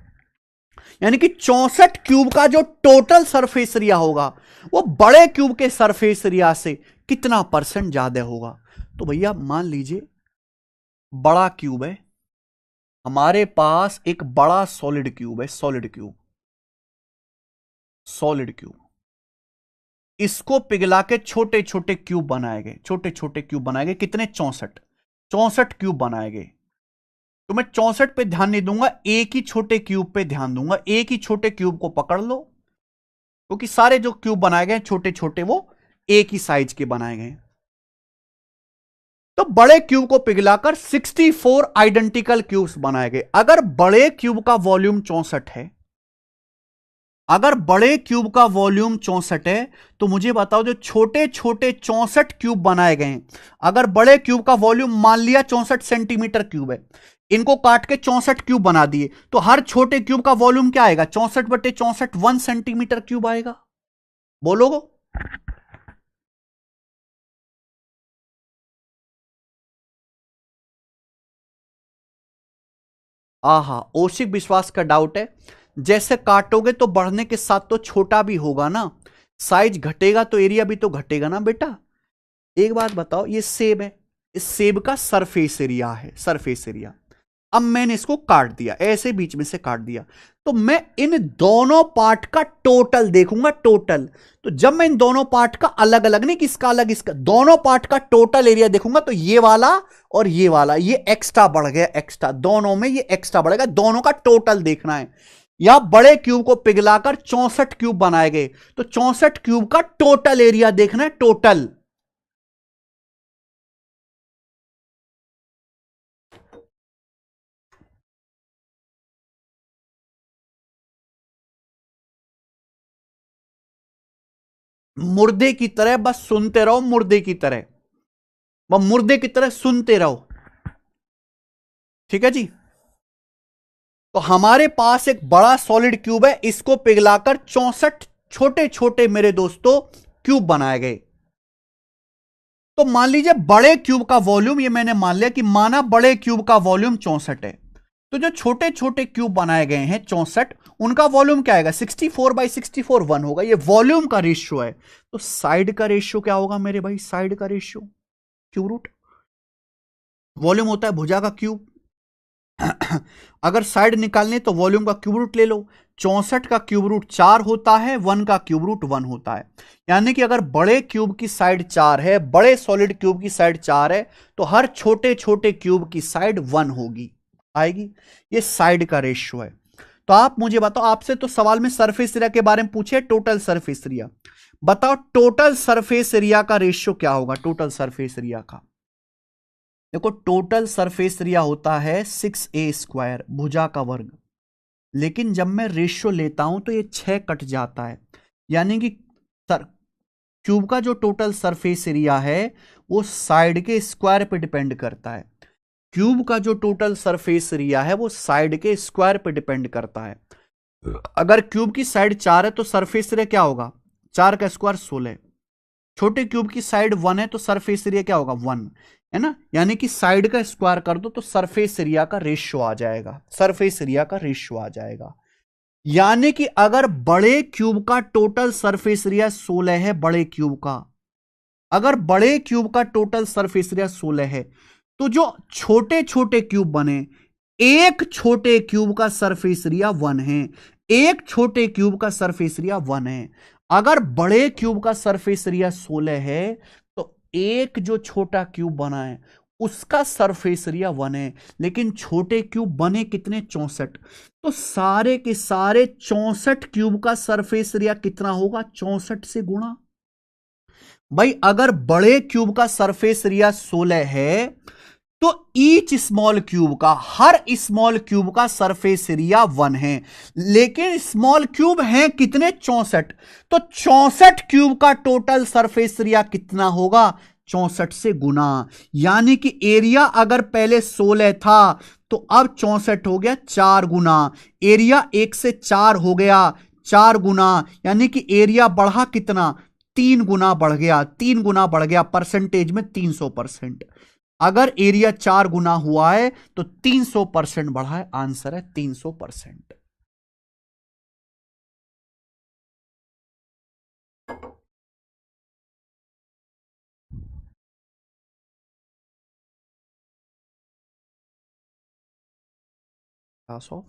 यानी कि 64 क्यूब का जो टोटल सरफेस एरिया होगा वो बड़े क्यूब के सरफेस एरिया से कितना परसेंट ज्यादा होगा? तो भैया मान लीजिए बड़ा क्यूब है, हमारे पास एक बड़ा सॉलिड क्यूब है, सॉलिड क्यूब, सॉलिड क्यूब, इसको पिघला के छोटे छोटे क्यूब बनाए गए, छोटे छोटे क्यूब बनाए गए। कितने? 64 क्यूब बनाए गए। तो मैं 64 पे ध्यान नहीं दूंगा, एक ही छोटे क्यूब पे ध्यान दूंगा। एक ही छोटे क्यूब को पकड़ लो, क्योंकि सारे जो क्यूब बनाए गए छोटे छोटे वो एक ही साइज के बनाए गए। तो बड़े क्यूब को पिघलाकर 64 आइडेंटिकल क्यूब्स बनाए गए। अगर बड़े क्यूब का वॉल्यूम 64 है, अगर बड़े क्यूब का वॉल्यूम 64 है, तो मुझे बताओ जो छोटे छोटे 64 क्यूब बनाए गए हैं, अगर बड़े क्यूब का वॉल्यूम मान लिया 64 सेंटीमीटर क्यूब है, इनको काट के 64 क्यूब बना दिए, तो हर छोटे क्यूब का वॉल्यूम क्या आएगा? 64/64 1 सेंटीमीटर क्यूब आएगा। बोलोगे? आहा, ओशिक विश्वास का डाउट है। जैसे काटोगे तो बढ़ने के साथ तो छोटा भी होगा ना, साइज घटेगा तो एरिया भी तो घटेगा ना बेटा। एक बात बताओ, ये सेब है, इस सेब का सरफेस एरिया है, सरफेस एरिया। अब मैंने इसको काट दिया, ऐसे बीच में से काट दिया, तो मैं इन दोनों पार्ट का टोटल देखूंगा, टोटल। तो जब मैं इन दोनों पार्ट का अलग अलग, नहीं किसका अलग, इसका, दोनों पार्ट का टोटल एरिया देखूंगा, तो ये वाला और ये वाला, ये एक्स्ट्रा बढ़ गया, एक्स्ट्रा दोनों में ये एक्स्ट्रा बढ़ेगा, दोनों का टोटल देखना है। या बड़े क्यूब को पिघलाकर 64 क्यूब बनाए गए, तो 64 क्यूब का टोटल एरिया देखना है, टोटल। मुर्दे की तरह बस सुनते रहो, मुर्दे की तरह, बस मुर्दे की तरह सुनते रहो। ठीक है जी। तो हमारे पास एक बड़ा सॉलिड क्यूब है, इसको पिघलाकर 64 छोटे छोटे मेरे दोस्तों क्यूब बनाए गए। तो मान लीजिए बड़े क्यूब का वॉल्यूम, ये मैंने मान लिया कि माना बड़े क्यूब का वॉल्यूम 64 है, तो जो छोटे छोटे क्यूब बनाए गए हैं 64, उनका वॉल्यूम क्या आएगा? 64/64 1 होगा, ये वॉल्यूम का रेशियो है। तो साइड का रेशियो क्या होगा मेरे भाई? साइड का रेशियो क्यूब रूट, वॉल्यूम होता है भुजा का क्यूब। अगर साइड निकालने तो वॉल्यूम का क्यूब रूट ले लो। 64 का क्यूब रूट 4 होता है, 1 का क्यूब रूट 1 होता है। यानी कि अगर बड़े क्यूब की साइड 4 है, बड़े सॉलिड क्यूब की साइड 4 है, तो हर छोटे छोटे क्यूब की साइड 1 होगी, आएगी। ये साइड का रेशियो है। तो आप मुझे बताओ, आपसे तो सवाल में सरफेस एरिया के बारे में पूछे, टोटल सरफेस एरिया बताओ, टोटल सरफेस एरिया का रेशियो क्या होगा? टोटल सरफेस एरिया का देखो, टोटल सरफेस एरिया होता है 6a², भुजा का वर्ग। लेकिन जब मैं रेशियो लेता हूं तो ये 6 कट जाता है, यानी कि सर क्यूब का जो टोटल सरफेस एरिया है वो साइड के स्क्वायर पे डिपेंड करता है। क्यूब का जो टोटल सरफेस एरिया है वो साइड के स्क्वायर पे डिपेंड करता है। अगर क्यूब की साइड 4 है तो सरफेस एरिया क्या होगा? 4 का स्क्वायर 16। छोटे क्यूब की साइड 1 है तो सरफेस एरिया क्या होगा? 1, है ना। यानी कि साइड का स्क्वायर कर दो तो सरफेस एरिया का रेशियो आ जाएगा, सरफेस एरिया का रेशियो आ जाएगा। यानी कि अगर बड़े क्यूब का टोटल सरफेस एरिया 16 है, बड़े क्यूब का, अगर बड़े क्यूब का टोटल सरफेस एरिया 16 है, तो जो छोटे छोटे क्यूब बने, एक छोटे क्यूब का सरफेस एरिया 1 है, एक छोटे क्यूब का सरफेस एरिया 1 है। अगर बड़े क्यूब का सरफेस एरिया 16 है, तो एक जो छोटा क्यूब बना है उसका सरफेस एरिया 1 है, लेकिन छोटे क्यूब बने कितने? 64। तो सारे के सारे 64 क्यूब का सरफेस एरिया कितना होगा? 64 से गुणा। भाई अगर बड़े क्यूब का सरफेस एरिया 16 है, तो ईच स्मॉल क्यूब का, हर स्मॉल क्यूब का सरफेस एरिया 1 है, लेकिन स्मॉल क्यूब है कितने? 64। तो 64 क्यूब का टोटल सरफेस एरिया कितना होगा? 64 से गुना। यानी कि एरिया अगर पहले 16 था तो अब 64 हो गया 4 गुना, एरिया 1 से 4 हो गया 4 गुना, यानी कि एरिया बढ़ा कितना? 3 गुना बढ़ गया, 3 गुना बढ़ गया, परसेंटेज में 300%। अगर एरिया 4 गुना हुआ है तो 300% बढ़ा है, आंसर है 300%। क्लास ऑफ,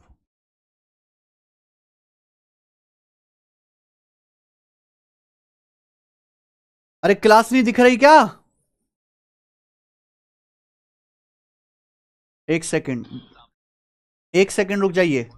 अरे क्लास नहीं दिख रही क्या? एक सेकंड, एक सेकंड रुक जाइए।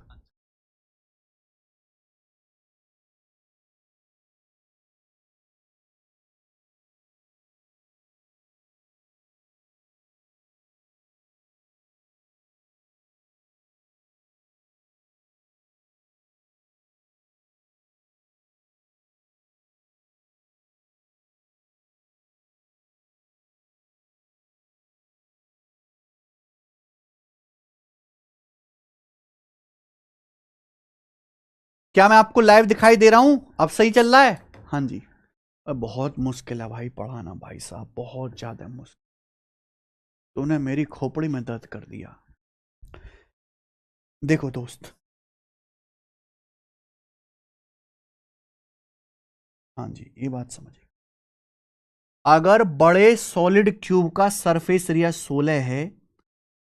क्या मैं आपको लाइव दिखाई दे रहा हूं? अब सही चल रहा है? हाँ जी। बहुत मुश्किल है भाई पढ़ाना, भाई साहब बहुत ज्यादा मुश्किल। तूने मेरी खोपड़ी में दर्द कर दिया। देखो दोस्त, हाँ जी ये बात समझिए। अगर बड़े सॉलिड क्यूब का सरफेस एरिया 16 है,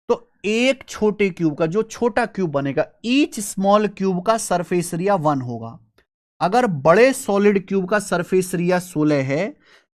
तो एक छोटे क्यूब का, जो छोटा क्यूब बनेगा, ईच स्मॉल क्यूब का सरफेस एरिया 1 होगा। अगर बड़े सॉलिड क्यूब का सरफेस एरिया 16 है,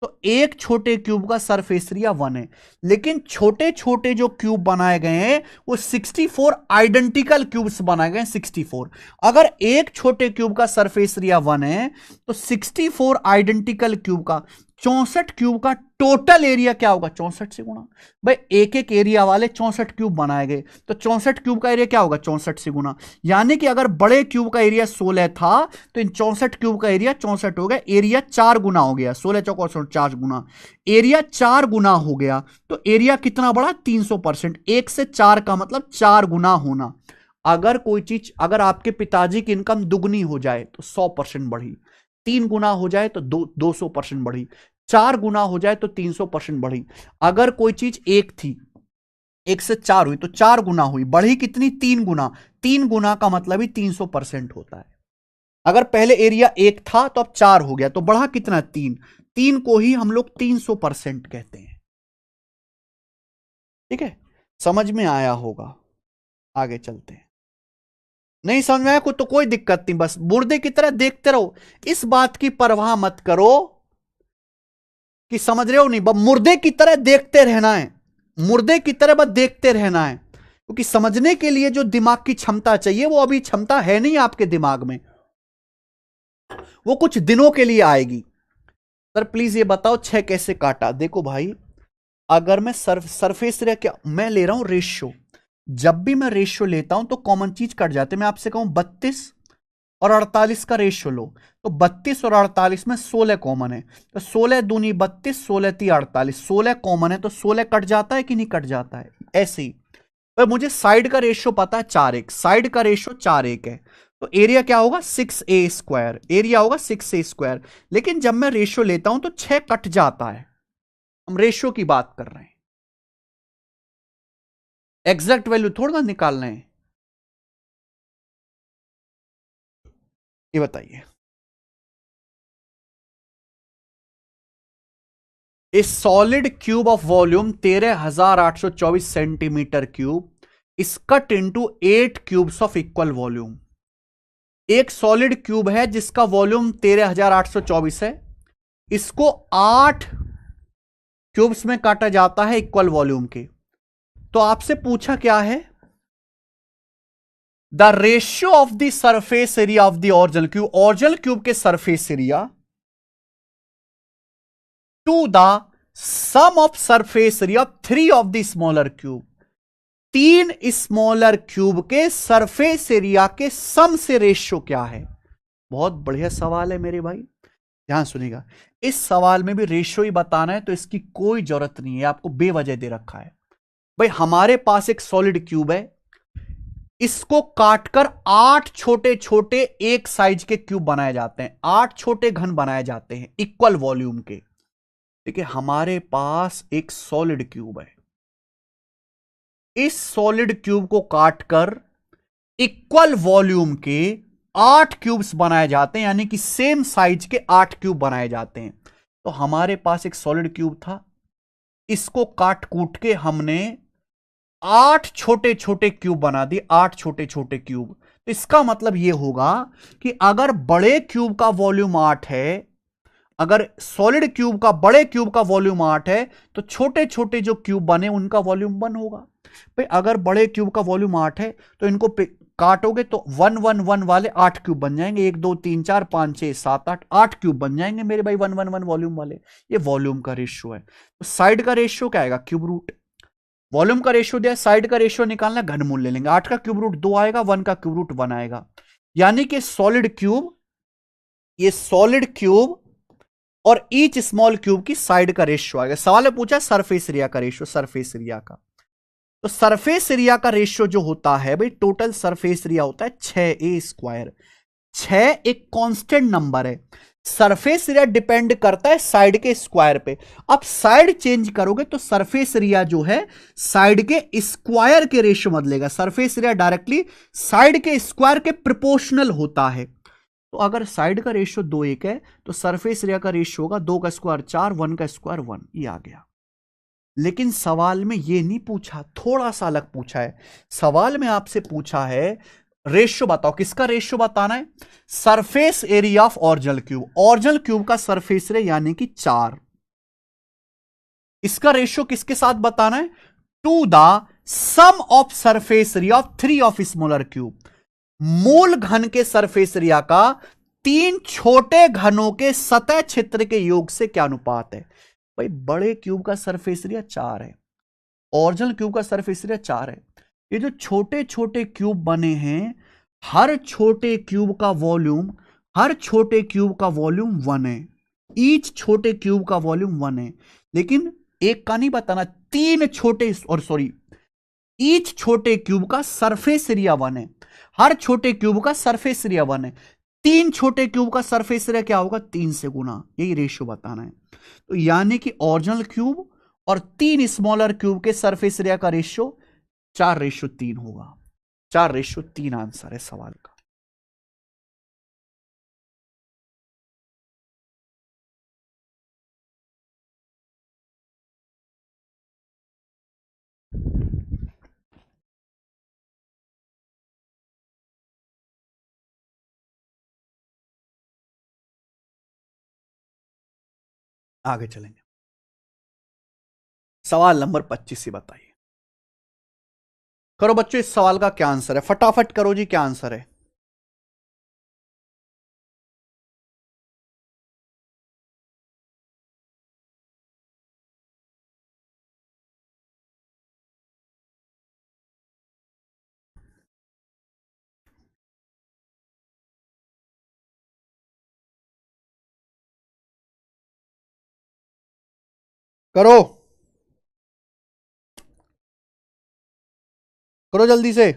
तो एक छोटे क्यूब का सरफेस एरिया 1 है। लेकिन छोटे छोटे जो क्यूब बनाए गए हैं वो 64 आइडेंटिकल क्यूब्स बनाए गए हैं, 64। अगर एक छोटे क्यूब का सरफेस एरिया 1 है, तो 64 आइडेंटिकल क्यूब का, 64 क्यूब का टोटल एरिया क्या होगा? 64 से गुणा। भाई एक एक एरिया वाले 64 क्यूब बनाए गए, तो 64 क्यूब का एरिया क्या होगा? 64 से गुणा। यानी कि अगर बड़े क्यूब का एरिया 16 था, तो इन 64 क्यूब का एरिया 64 हो गया। एरिया 4 गुना हो गया, 16 चौका 4 गुना, एरिया 4 गुना हो गया। तो एरिया कितना बढ़ा? 300%। 1 से 4 का मतलब 4 गुना होना। अगर कोई चीज, अगर आपके पिताजी की इनकम दुगनी हो जाए तो 100% बढ़ी, 3 गुना हो जाए तो 200% बढ़ी, 4 गुना हो जाए तो 300% बढ़ी। अगर कोई चीज एक थी, 1 से 4 हुई तो 4 गुना हुई, बढ़ी कितनी? 3 गुना। 3 गुना का मतलब ही 300% होता है। अगर पहले एरिया 1 था तो अब 4 हो गया, तो बढ़ा कितना? 3। 3 को ही हम लोग 300% कहते हैं। ठीक है, समझ में आया होगा। आगे चलते हैं। नहीं समझ में आया तो कोई दिक्कत नहीं, बस मुर्दे की तरह देखते रहो। इस बात की परवाह मत करो कि समझ रहे हो नहीं, बस मुर्दे की तरह देखते रहना है। मुर्दे की तरह बस देखते रहना है, क्योंकि समझने के लिए जो दिमाग की क्षमता चाहिए वो अभी क्षमता है नहीं आपके दिमाग में, वो कुछ दिनों के लिए आएगी। सर प्लीज ये बताओ 6 कैसे काटा? देखो भाई, अगर मैं सरफेस एरिया, क्या मैं ले रहा हूं? रेशियो। जब भी मैं रेशियो लेता हूं तो कॉमन चीज कट जाती है। मैं आपसे कहूं 32 और 48 का रेशियो लो, तो 32 और 48 में 16 कॉमन है, तो 16 दूनी 32, 16 ती 48, 16 कॉमन है, तो 16 कट जाता है कि नहीं कट जाता है? ऐसे ही। पर मुझे साइड का रेशियो पता है 4:1, साइड का रेशियो 4:1 है, तो एरिया क्या होगा? 6a², एरिया होगा 6a²। लेकिन जब मैं रेशियो लेता हूं तो 6 कट जाता है। हम रेशियो की बात कर रहे हैं, एग्जैक्ट वैल्यू थोड़ा ना निकाल रहे हैं। ये बताइए, ए solid cube of volume 13,824 centimetre cube is cut into 8 cubes of equal volume. एक सॉलिड क्यूब है जिसका वॉल्यूम 13,824 है, इसको 8 क्यूब्स में काटा जाता है इक्वल वॉल्यूम के। तो आपसे पूछा क्या है? The ratio of the surface area of the original cube, original cube के surface area to the sum of surface area of 3 of the smaller cube. 3 smaller cube के सरफेस एरिया के सम से रेशियो क्या है? बहुत बढ़िया सवाल है मेरे भाई, ध्यान सुनिएगा। इस सवाल में भी रेशियो ही बताना है, तो इसकी कोई जरूरत नहीं है, आपको बेवजह दे रखा है। भाई हमारे पास एक सॉलिड क्यूब है, इसको काटकर 8 छोटे छोटे एक साइज के क्यूब बनाए जाते हैं, 8 छोटे घन बनाए जाते हैं इक्वल वॉल्यूम के। देखिए हमारे पास एक सॉलिड क्यूब है, इस सॉलिड क्यूब को काटकर इक्वल वॉल्यूम के 8 क्यूब्स बनाए जाते हैं, यानी कि सेम साइज के 8 क्यूब बनाए जाते हैं। तो हमारे पास एक सॉलिड क्यूब था, इसको काट कूट के हमने 8 छोटे छोटे क्यूब बना दिए, 8 छोटे छोटे क्यूब। तो इसका मतलब यह होगा कि अगर बड़े क्यूब का वॉल्यूम 8 है, अगर सॉलिड क्यूब का, बड़े क्यूब का वॉल्यूम 8 है, तो छोटे छोटे जो क्यूब बने उनका वॉल्यूम 1 होगा। भाई अगर बड़े क्यूब का वॉल्यूम 8 है तो इनको काटोगे तो 1 1 1 वाले 8 क्यूब बन जाएंगे, 1 2 3 4 5 6 7 8 8 क्यूब बन जाएंगे मेरे भाई 1 1 1 वॉल्यूम वाले। ये वॉल्यूम का रेशियो है। तो साइड का रेशियो क्या आएगा, क्यूब रूट। वॉल्यूम का रेशियो दिया, साइड का रेशियो निकालना, घनमूल ले लेंगे। 8 का क्यूब रूट 2 आएगा, 1 का क्यूब रूट 1 आएगा। यानी कि सॉलिड क्यूब, ये सॉलिड क्यूब और ईच स्मॉल क्यूब की साइड का रेशियो आएगा। सवाल में पूछा सरफेस एरिया का रेशियो, सरफेस एरिया का। तो सरफेस एरिया का रेशियो जो होता है भाई, टोटल सरफेस एरिया होता है 6a²। 6 एक कांस्टेंट नंबर है। सरफेस एरिया डिपेंड करता है साइड के स्क्वायर पे। अब साइड चेंज करोगे तो सरफेस एरिया जो है साइड के स्क्वायर के रेशियो बदलेगा। सरफेस एरिया डायरेक्टली साइड के स्क्वायर के प्रोपोर्शनल होता है। तो अगर साइड का रेशियो 2 1 है तो सरफेस एरिया का रेशियो होगा 2 का स्क्वायर 4, 1 का स्क्वायर 1। ये आ गया। लेकिन सवाल में ये नहीं पूछा, थोड़ा सा अलग पूछा है। सवाल में आपसे पूछा है रेशियो बताओ, किसका रेशियो बताना है, surface area of original cube. Original cube का सरफेस एरिया यानी कि 4, इसका रेशियो किसके साथ बताना है, to the sum of surface area of 3 of smaller cube. मूल घन के सरफेस एरिया का 3 छोटे घनों के सतह क्षेत्र के योग से क्या अनुपात है। भाई बड़े क्यूब का सरफेस एरिया 4 है, ओरिजिनल क्यूब का सरफेस एरिया 4 है। ये जो छोटे छोटे क्यूब बने हैं, हर छोटे क्यूब का वॉल्यूम, हर छोटे क्यूब का वॉल्यूम 1 है। ईच छोटे क्यूब का वॉल्यूम 1 है। लेकिन एक का नहीं बताना, 3 छोटे, और सॉरी, ईच छोटे क्यूब का सरफेस एरिया 1 है। हर छोटे क्यूब का सरफेस एरिया 1 है। 3 छोटे क्यूब का सरफेस एरिया क्या होगा, 3 से गुना। यही रेशियो बताना है। तो यानी कि ओरिजिनल क्यूब और 3 स्मॉलर क्यूब के सरफेस एरिया का रेशियो 4:3 होगा। 4:3 आंसर है सवाल का। आगे चलेंगे। सवाल नंबर 25 ही बताइए। करो बच्चों, इस सवाल का क्या आंसर है, फटाफट करो जी, क्या आंसर है। करो, करो जल्दी से।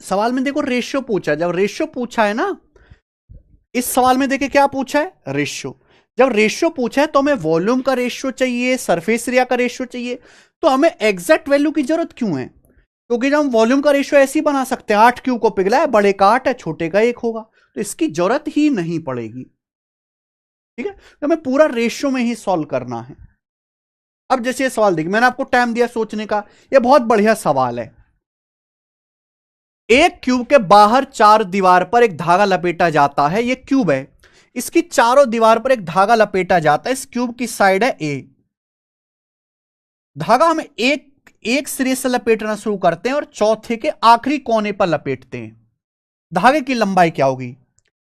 सवाल में देखो रेशियो पूछा है, जब रेशियो पूछा है ना, इस सवाल में देखिए क्या पूछा है, रेशियो। जब रेशियो पूछा है तो हमें वॉल्यूम का रेशियो चाहिए, सरफेस एरिया का रेशियो चाहिए, तो हमें एग्जैक्ट वैल्यू की जरूरत क्यों है? क्योंकि जब हम वॉल्यूम का रेशियो ऐसे ही बना सकते हैं, 8 क्यूब को पिघला है, बड़े का 8 है, छोटे का 1 होगा, तो इसकी जरूरत ही नहीं पड़ेगी। ठीक है, तो हमें पूरा रेशियो में ही सॉल्व करना है। अब जैसे ये सवाल देखिए, मैंने आपको टाइम दिया सोचने का, ये बहुत बढ़िया सवाल है। एक क्यूब के बाहर 4 दीवार पर एक धागा लपेटा जाता है, ये क्यूब है, इसकी चारों दीवार पर एक धागा लपेटा जाता है, इस क्यूब की साइड है ए। धागा हम एक एक सिरे से लपेटना शुरू करते हैं और चौथे के आखिरी कोने पर लपेटते हैं। धागे की लंबाई क्या होगी?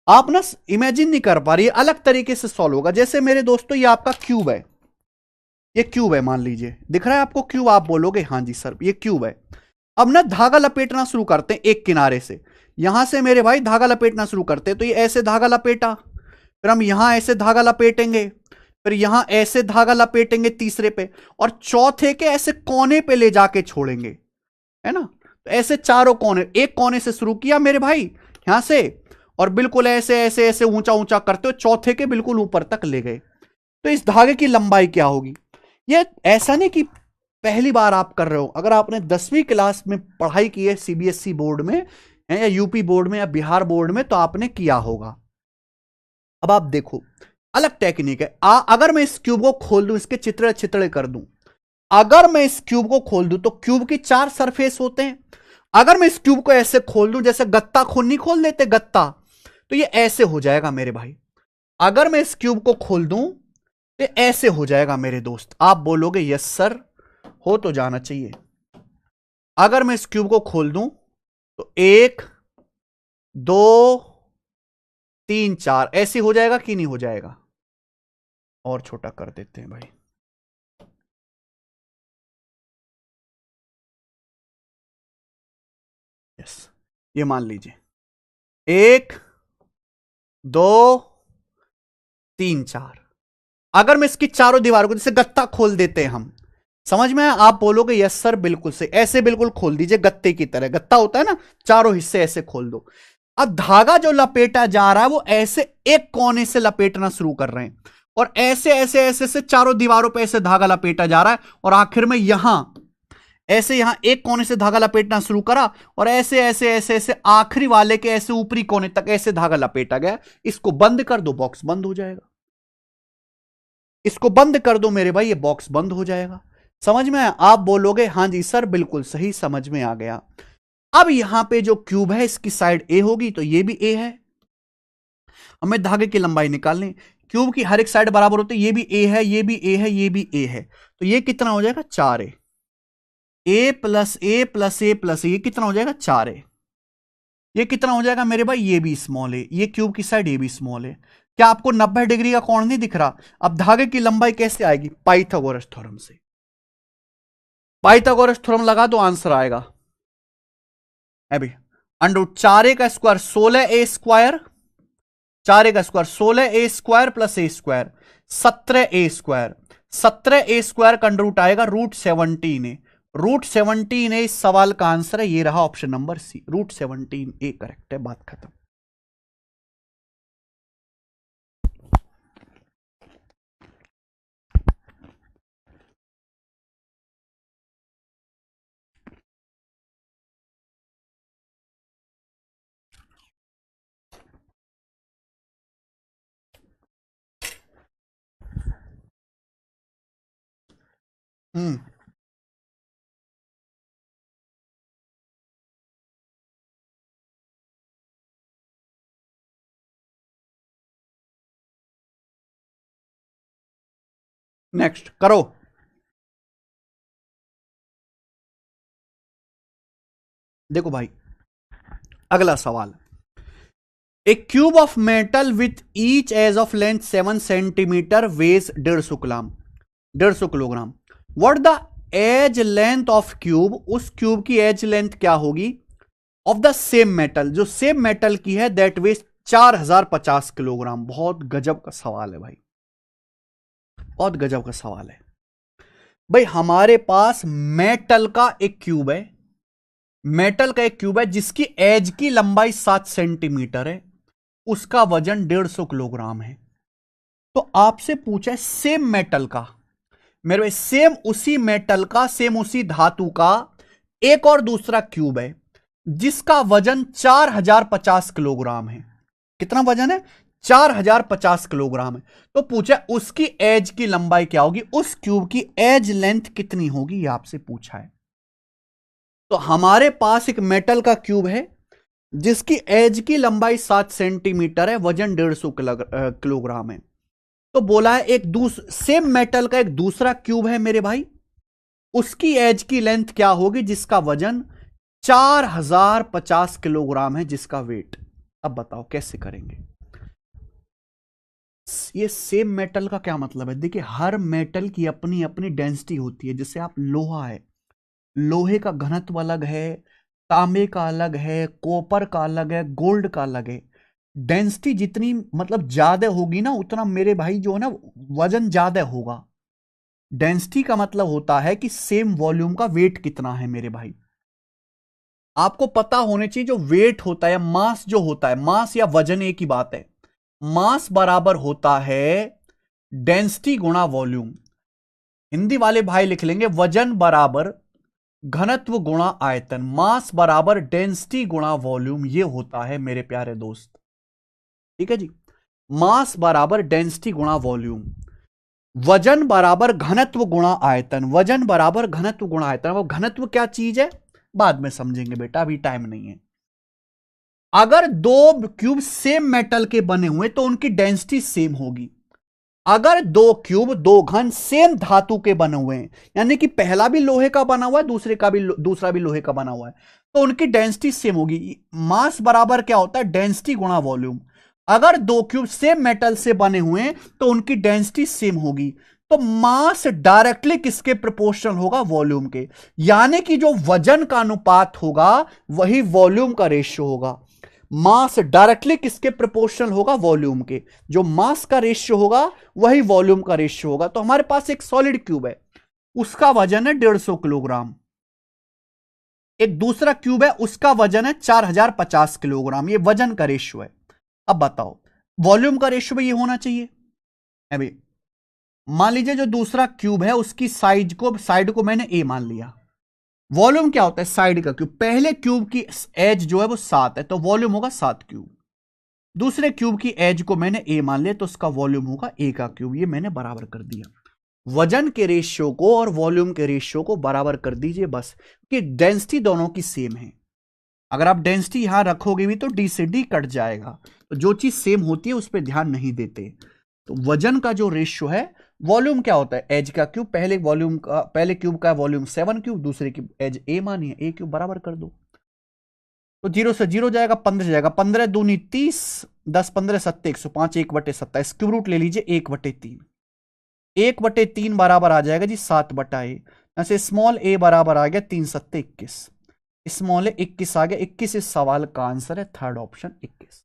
आप ना इमेजिन नहीं कर पा रही, अलग तरीके से सॉल्व होगा। जैसे मेरे दोस्तों, ये आपका क्यूब है, ये क्यूब है, मान लीजिए दिख रहा है आपको क्यूब, आप बोलोगे हाँ जी सर ये क्यूब है। अब ना धागा लपेटना शुरू करते हैं एक किनारे से, यहां से मेरे भाई धागा लपेटना शुरू करते हैं, तो ये ऐसे धागा लपेटा, फिर हम यहां ऐसे धागा लपेटेंगे, फिर यहां ऐसे धागा लपेटेंगे तीसरे पे, और चौथे के ऐसे कोने पे ले जाके छोड़ेंगे, है ना। तो ऐसे चारों कोने, एक कोने से शुरू किया मेरे भाई यहां से, और बिल्कुल ऐसे ऐसे ऐसे ऊंचा ऊंचा करते हुए चौथे के बिल्कुल ऊपर तक ले गए। तो इस धागे की लंबाई क्या होगी? ये ऐसा नहीं कि पहली बार आप कर रहे हो, अगर आपने 10वीं क्लास में पढ़ाई की है सीबीएसई बोर्ड में या यूपी बोर्ड में या बिहार बोर्ड में, तो आपने किया होगा। अब आप देखो, अलग टेक्निक है। अगर मैं इस क्यूब को खोल दूं, इसके चित्रे चित्रे कर दूं, अगर मैं इस क्यूब को खोल दूं तो क्यूब की 4 सरफेस होते हैं। अगर मैं इस क्यूब को ऐसे खोल दूं, जैसे गत्ता नहीं खोल देते गत्ता, तो ये ऐसे हो जाएगा मेरे भाई। अगर मैं इस क्यूब को खोल दूं तो ऐसे हो जाएगा मेरे दोस्त। आप बोलोगे यस सर, हो तो जाना चाहिए। अगर मैं इस क्यूब को खोल दूं तो 1 2 3 4 ऐसे हो जाएगा कि नहीं हो जाएगा? और छोटा कर देते हैं भाई, यस। ये मान लीजिए 1 2 3 4। अगर मैं इसकी चारों दीवारों को जैसे गत्ता खोल देते हैं हम, समझ में? आप बोलोगे यस सर बिल्कुल से, ऐसे बिल्कुल खोल दीजिए गत्ते की तरह, गत्ता होता है ना, चारों हिस्से ऐसे खोल दो। अब धागा जो लपेटा जा रहा है वो ऐसे एक कोने से लपेटना शुरू कर रहे हैं, और ऐसे ऐसे ऐसे ऐसे चारों दीवारों पे ऐसे धागा लपेटा जा रहा है, और आखिर में यहां ऐसे, यहां एक कोने से धागा लपेटना शुरू करा, और ऐसे ऐसे ऐसे ऐसे आखिरी वाले के ऐसे ऊपरी कोने तक ऐसे धागा लपेटा गया। इसको बंद कर दो, बॉक्स बंद हो जाएगा। इसको बंद कर दो मेरे भाई, ये बॉक्स बंद हो जाएगा। समझ में? आप बोलोगे हाँ जी सर बिल्कुल सही, समझ में आ गया। अब यहां पे जो क्यूब है इसकी साइड ए होगी, तो ये भी ए है। हमें धागे की लंबाई निकालनी, क्यूब की हर एक साइड बराबर होती है, ये भी ए है, ये भी ए है, ये भी ए है, तो ये कितना हो जाएगा? 4a। ए प्लस ए प्लस ए प्लस ए, ये कितना हो जाएगा? 4a। ये कितना हो जाएगा मेरे भाई? ये भी स्मॉल है, ये क्यूब की साइड ये भी स्मॉल है। क्या आपको 90 डिग्री का कोण नहीं दिख रहा? अब धागे की लंबाई कैसे आएगी? पाइथागोरस थ्योरम से। पाइथागोरस थ्योरम लगा दो, आंसर आएगा अभी √4a का स्क्वायर 16a स्क्वायर, 4a का square 16a square plus a square 17a square, 17a square का अंडर आएगा √17a। √17a इस सवाल का आंसर है, ये रहा option number C, √17a correct है, बात खत्म। नेक्स्ट करो। देखो भाई, अगला सवाल, a cube of metal with each edge of length 7 centimetre weighs 150 kilogram. What the edge length of cube, उस क्यूब की एज लेंथ क्या होगी? ऑफ द सेम मेटल, जो सेम मेटल की है, दैट वेज 4050 किलोग्राम। बहुत गजब का सवाल है भाई। बहुत गजब का सवाल है भाई। हमारे पास मेटल का एक क्यूब है, मेटल का एक क्यूब है जिसकी एज की लंबाई 7 सेंटीमीटर है, उसका वजन 150 किलोग्राम है। तो आपसे पूछा है सेम मेटल का, मेरे भाई सेम उसी मेटल का, सेम उसी धातु का एक और दूसरा क्यूब है जिसका वजन 4050 किलोग्राम है। कितना वजन है? 4050 किलोग्राम है। तो पूछा उसकी एज की लंबाई क्या होगी, उस क्यूब की एज लेंथ कितनी होगी, यह आपसे पूछा है। तो हमारे पास एक मेटल का क्यूब है जिसकी एज की लंबाई 7 सेंटीमीटर है, वजन 150 किलोग्राम है। तो बोला है एक सेम मेटल का एक दूसरा क्यूब है मेरे भाई, उसकी एज की लेंथ क्या होगी जिसका वजन 4050 किलोग्राम है, जिसका वेट। अब बताओ कैसे करेंगे। ये सेम मेटल का क्या मतलब है? देखिए हर मेटल की अपनी अपनी डेंसिटी होती है। जैसे आप लोहा है, लोहे का घनत्व अलग है, तांबे का अलग है, कॉपर का अलग है, गोल्ड का अलग है। डेंसिटी जितनी मतलब ज्यादा होगी ना, उतना मेरे भाई जो है ना वजन ज्यादा होगा। डेंसिटी का मतलब होता है कि सेम वॉल्यूम का वेट कितना है मेरे भाई। आपको पता होने चाहिए जो वेट होता है, मास जो होता है, मास या वजन एक ही बात है। मास बराबर होता है डेंसिटी गुणा वॉल्यूम। हिंदी वाले भाई लिख लेंगे वजन बराबर घनत्व गुणा आयतन, मास बराबर डेंसिटी गुणा वॉल्यूम, ये होता है मेरे प्यारे दोस्त। ठीक है जी, मास बराबर डेंसिटी गुणा वॉल्यूम, वजन बराबर घनत्व गुणा आयतन, वजन बराबर घनत्व गुणा आयतन। वो घनत्व क्या चीज है बाद में समझेंगे बेटा, अभी टाइम नहीं है। अगर दो क्यूब सेम मेटल के बने हुए तो उनकी डेंसिटी सेम होगी। अगर दो क्यूब, दो घन सेम धातु के बने हुए हैं, यानी कि पहला भी लोहे का बना हुआ है, दूसरा भी लोहे का बना हुआ है, तो उनकी डेंसिटी सेम होगी। मास बराबर क्या होता है? डेंसिटी गुणा वॉल्यूम। अगर दो क्यूब सेम मेटल से बने हुए हैं तो उनकी डेंसिटी सेम होगी। तो मास डायरेक्टली किसके प्रोपोर्शनल होगा? वॉल्यूम के। यानी कि जो वजन का अनुपात होगा वही वॉल्यूम का रेशियो होगा। मास डायरेक्टली किसके प्रोपोर्शनल होगा? वॉल्यूम के। जो मास का रेशियो होगा वही वॉल्यूम का रेशियो होगा। तो हमारे पास एक सॉलिड क्यूब है, उसका वजन है 150 किलोग्राम। एक दूसरा क्यूब है, उसका वजन है 4050 किलोग्राम। ये वजन का रेशियो है। अब बताओ वॉल्यूम का रेशियो भी ये होना चाहिए। अभी मान लीजिए जो दूसरा क्यूब है उसकी साइड को मैंने ए मान लिया। वॉल्यूम क्या होता है? साइड का क्यूब। पहले क्यूब की एज जो है वो 7 है, तो वॉल्यूम होगा 7 क्यूब। दूसरे क्यूब की एज को मैंने ए मान लिया, तो उसका वॉल्यूम होगा ए का क्यूब। ये मैंने बराबर कर दिया। वजन के रेशियो को और वॉल्यूम के रेशियो को बराबर कर दीजिए बस, कि डेंसिटी दोनों की सेम है। अगर आप डेंसिटी यहां रखोगे भी तो डी से डी कट जाएगा। तो जो चीज सेम होती है उस पर ध्यान नहीं देते। तो वजन का जो रेशियो है, वॉल्यूम क्या होता है? एज का क्यूब। पहले क्यूब का वॉल्यूम 7 क्यूब, दूसरे की एज ए मानी है, ए क्यूब बराबर कर दो। तो 0 से 0 जाएगा, 15 जाएगा, 15 दूनी 30, 10 15 7 105, 1/27 क्यूब रूट ले लीजिए 1/3। 1/3 बराबर आ जाएगा जी 7/a। ऐसे स्मॉल ए बराबर आ गया 3 7 21, स्मॉल ए 21 आ गया। 21 इस सवाल का आंसर है, थर्ड ऑप्शन 21।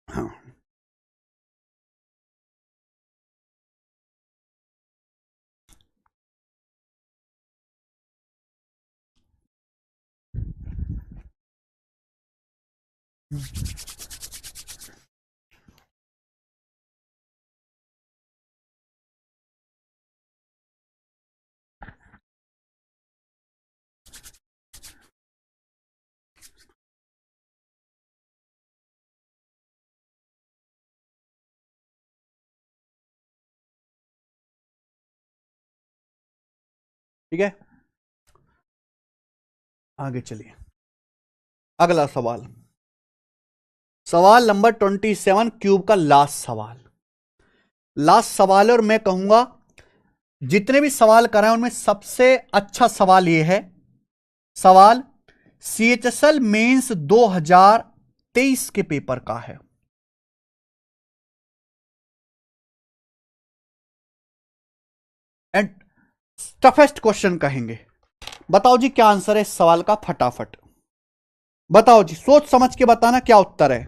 हाँ, ठीक है, आगे चलिए। अगला सवाल, सवाल नंबर 27, क्यूब का लास्ट सवाल। लास्ट सवाल है और मैं कहूंगा जितने भी सवाल कराए उनमें सबसे अच्छा सवाल यह है। सवाल CHSL मेंस 2023 के पेपर का है। एंड टफेस्ट क्वेश्चन कहेंगे। बताओ जी क्या आंसर है इस सवाल का, फटाफट बताओ जी, सोच समझ के बताना क्या उत्तर है।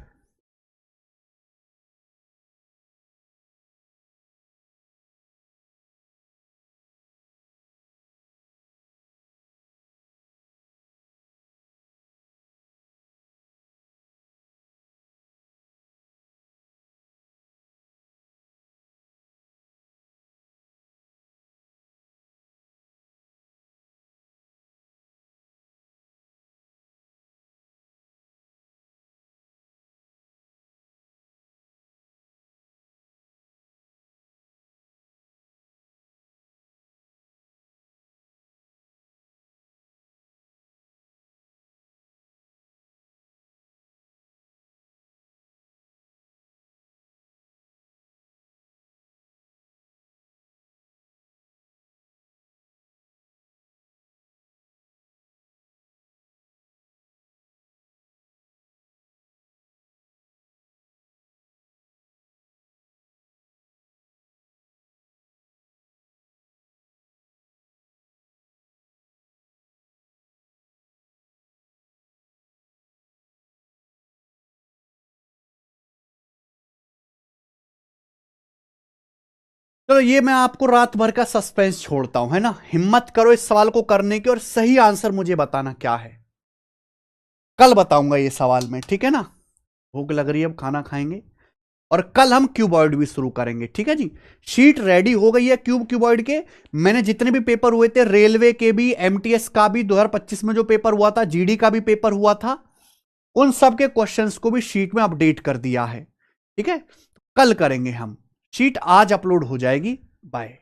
चलो ये मैं आपको रात भर का सस्पेंस छोड़ता हूं, है ना। हिम्मत करो इस सवाल को करने की और सही आंसर मुझे बताना क्या है। कल बताऊंगा ये सवाल में, ठीक है ना। भूख लग रही है, अब खाना खाएंगे और कल हम क्यूबॉइड भी शुरू करेंगे, ठीक है जी। शीट रेडी हो गई है क्यूबॉइड के। मैंने जितने भी पेपर हुए थे, रेलवे के भी, एमटीएस का भी, 2025 में जो पेपर हुआ था, जीडी का भी पेपर हुआ था, उन सब के क्वेश्चंस को भी शीट में अपडेट कर दिया है, ठीक है। कल करेंगे हम। शीट आज अपलोड हो जाएगी। बाय।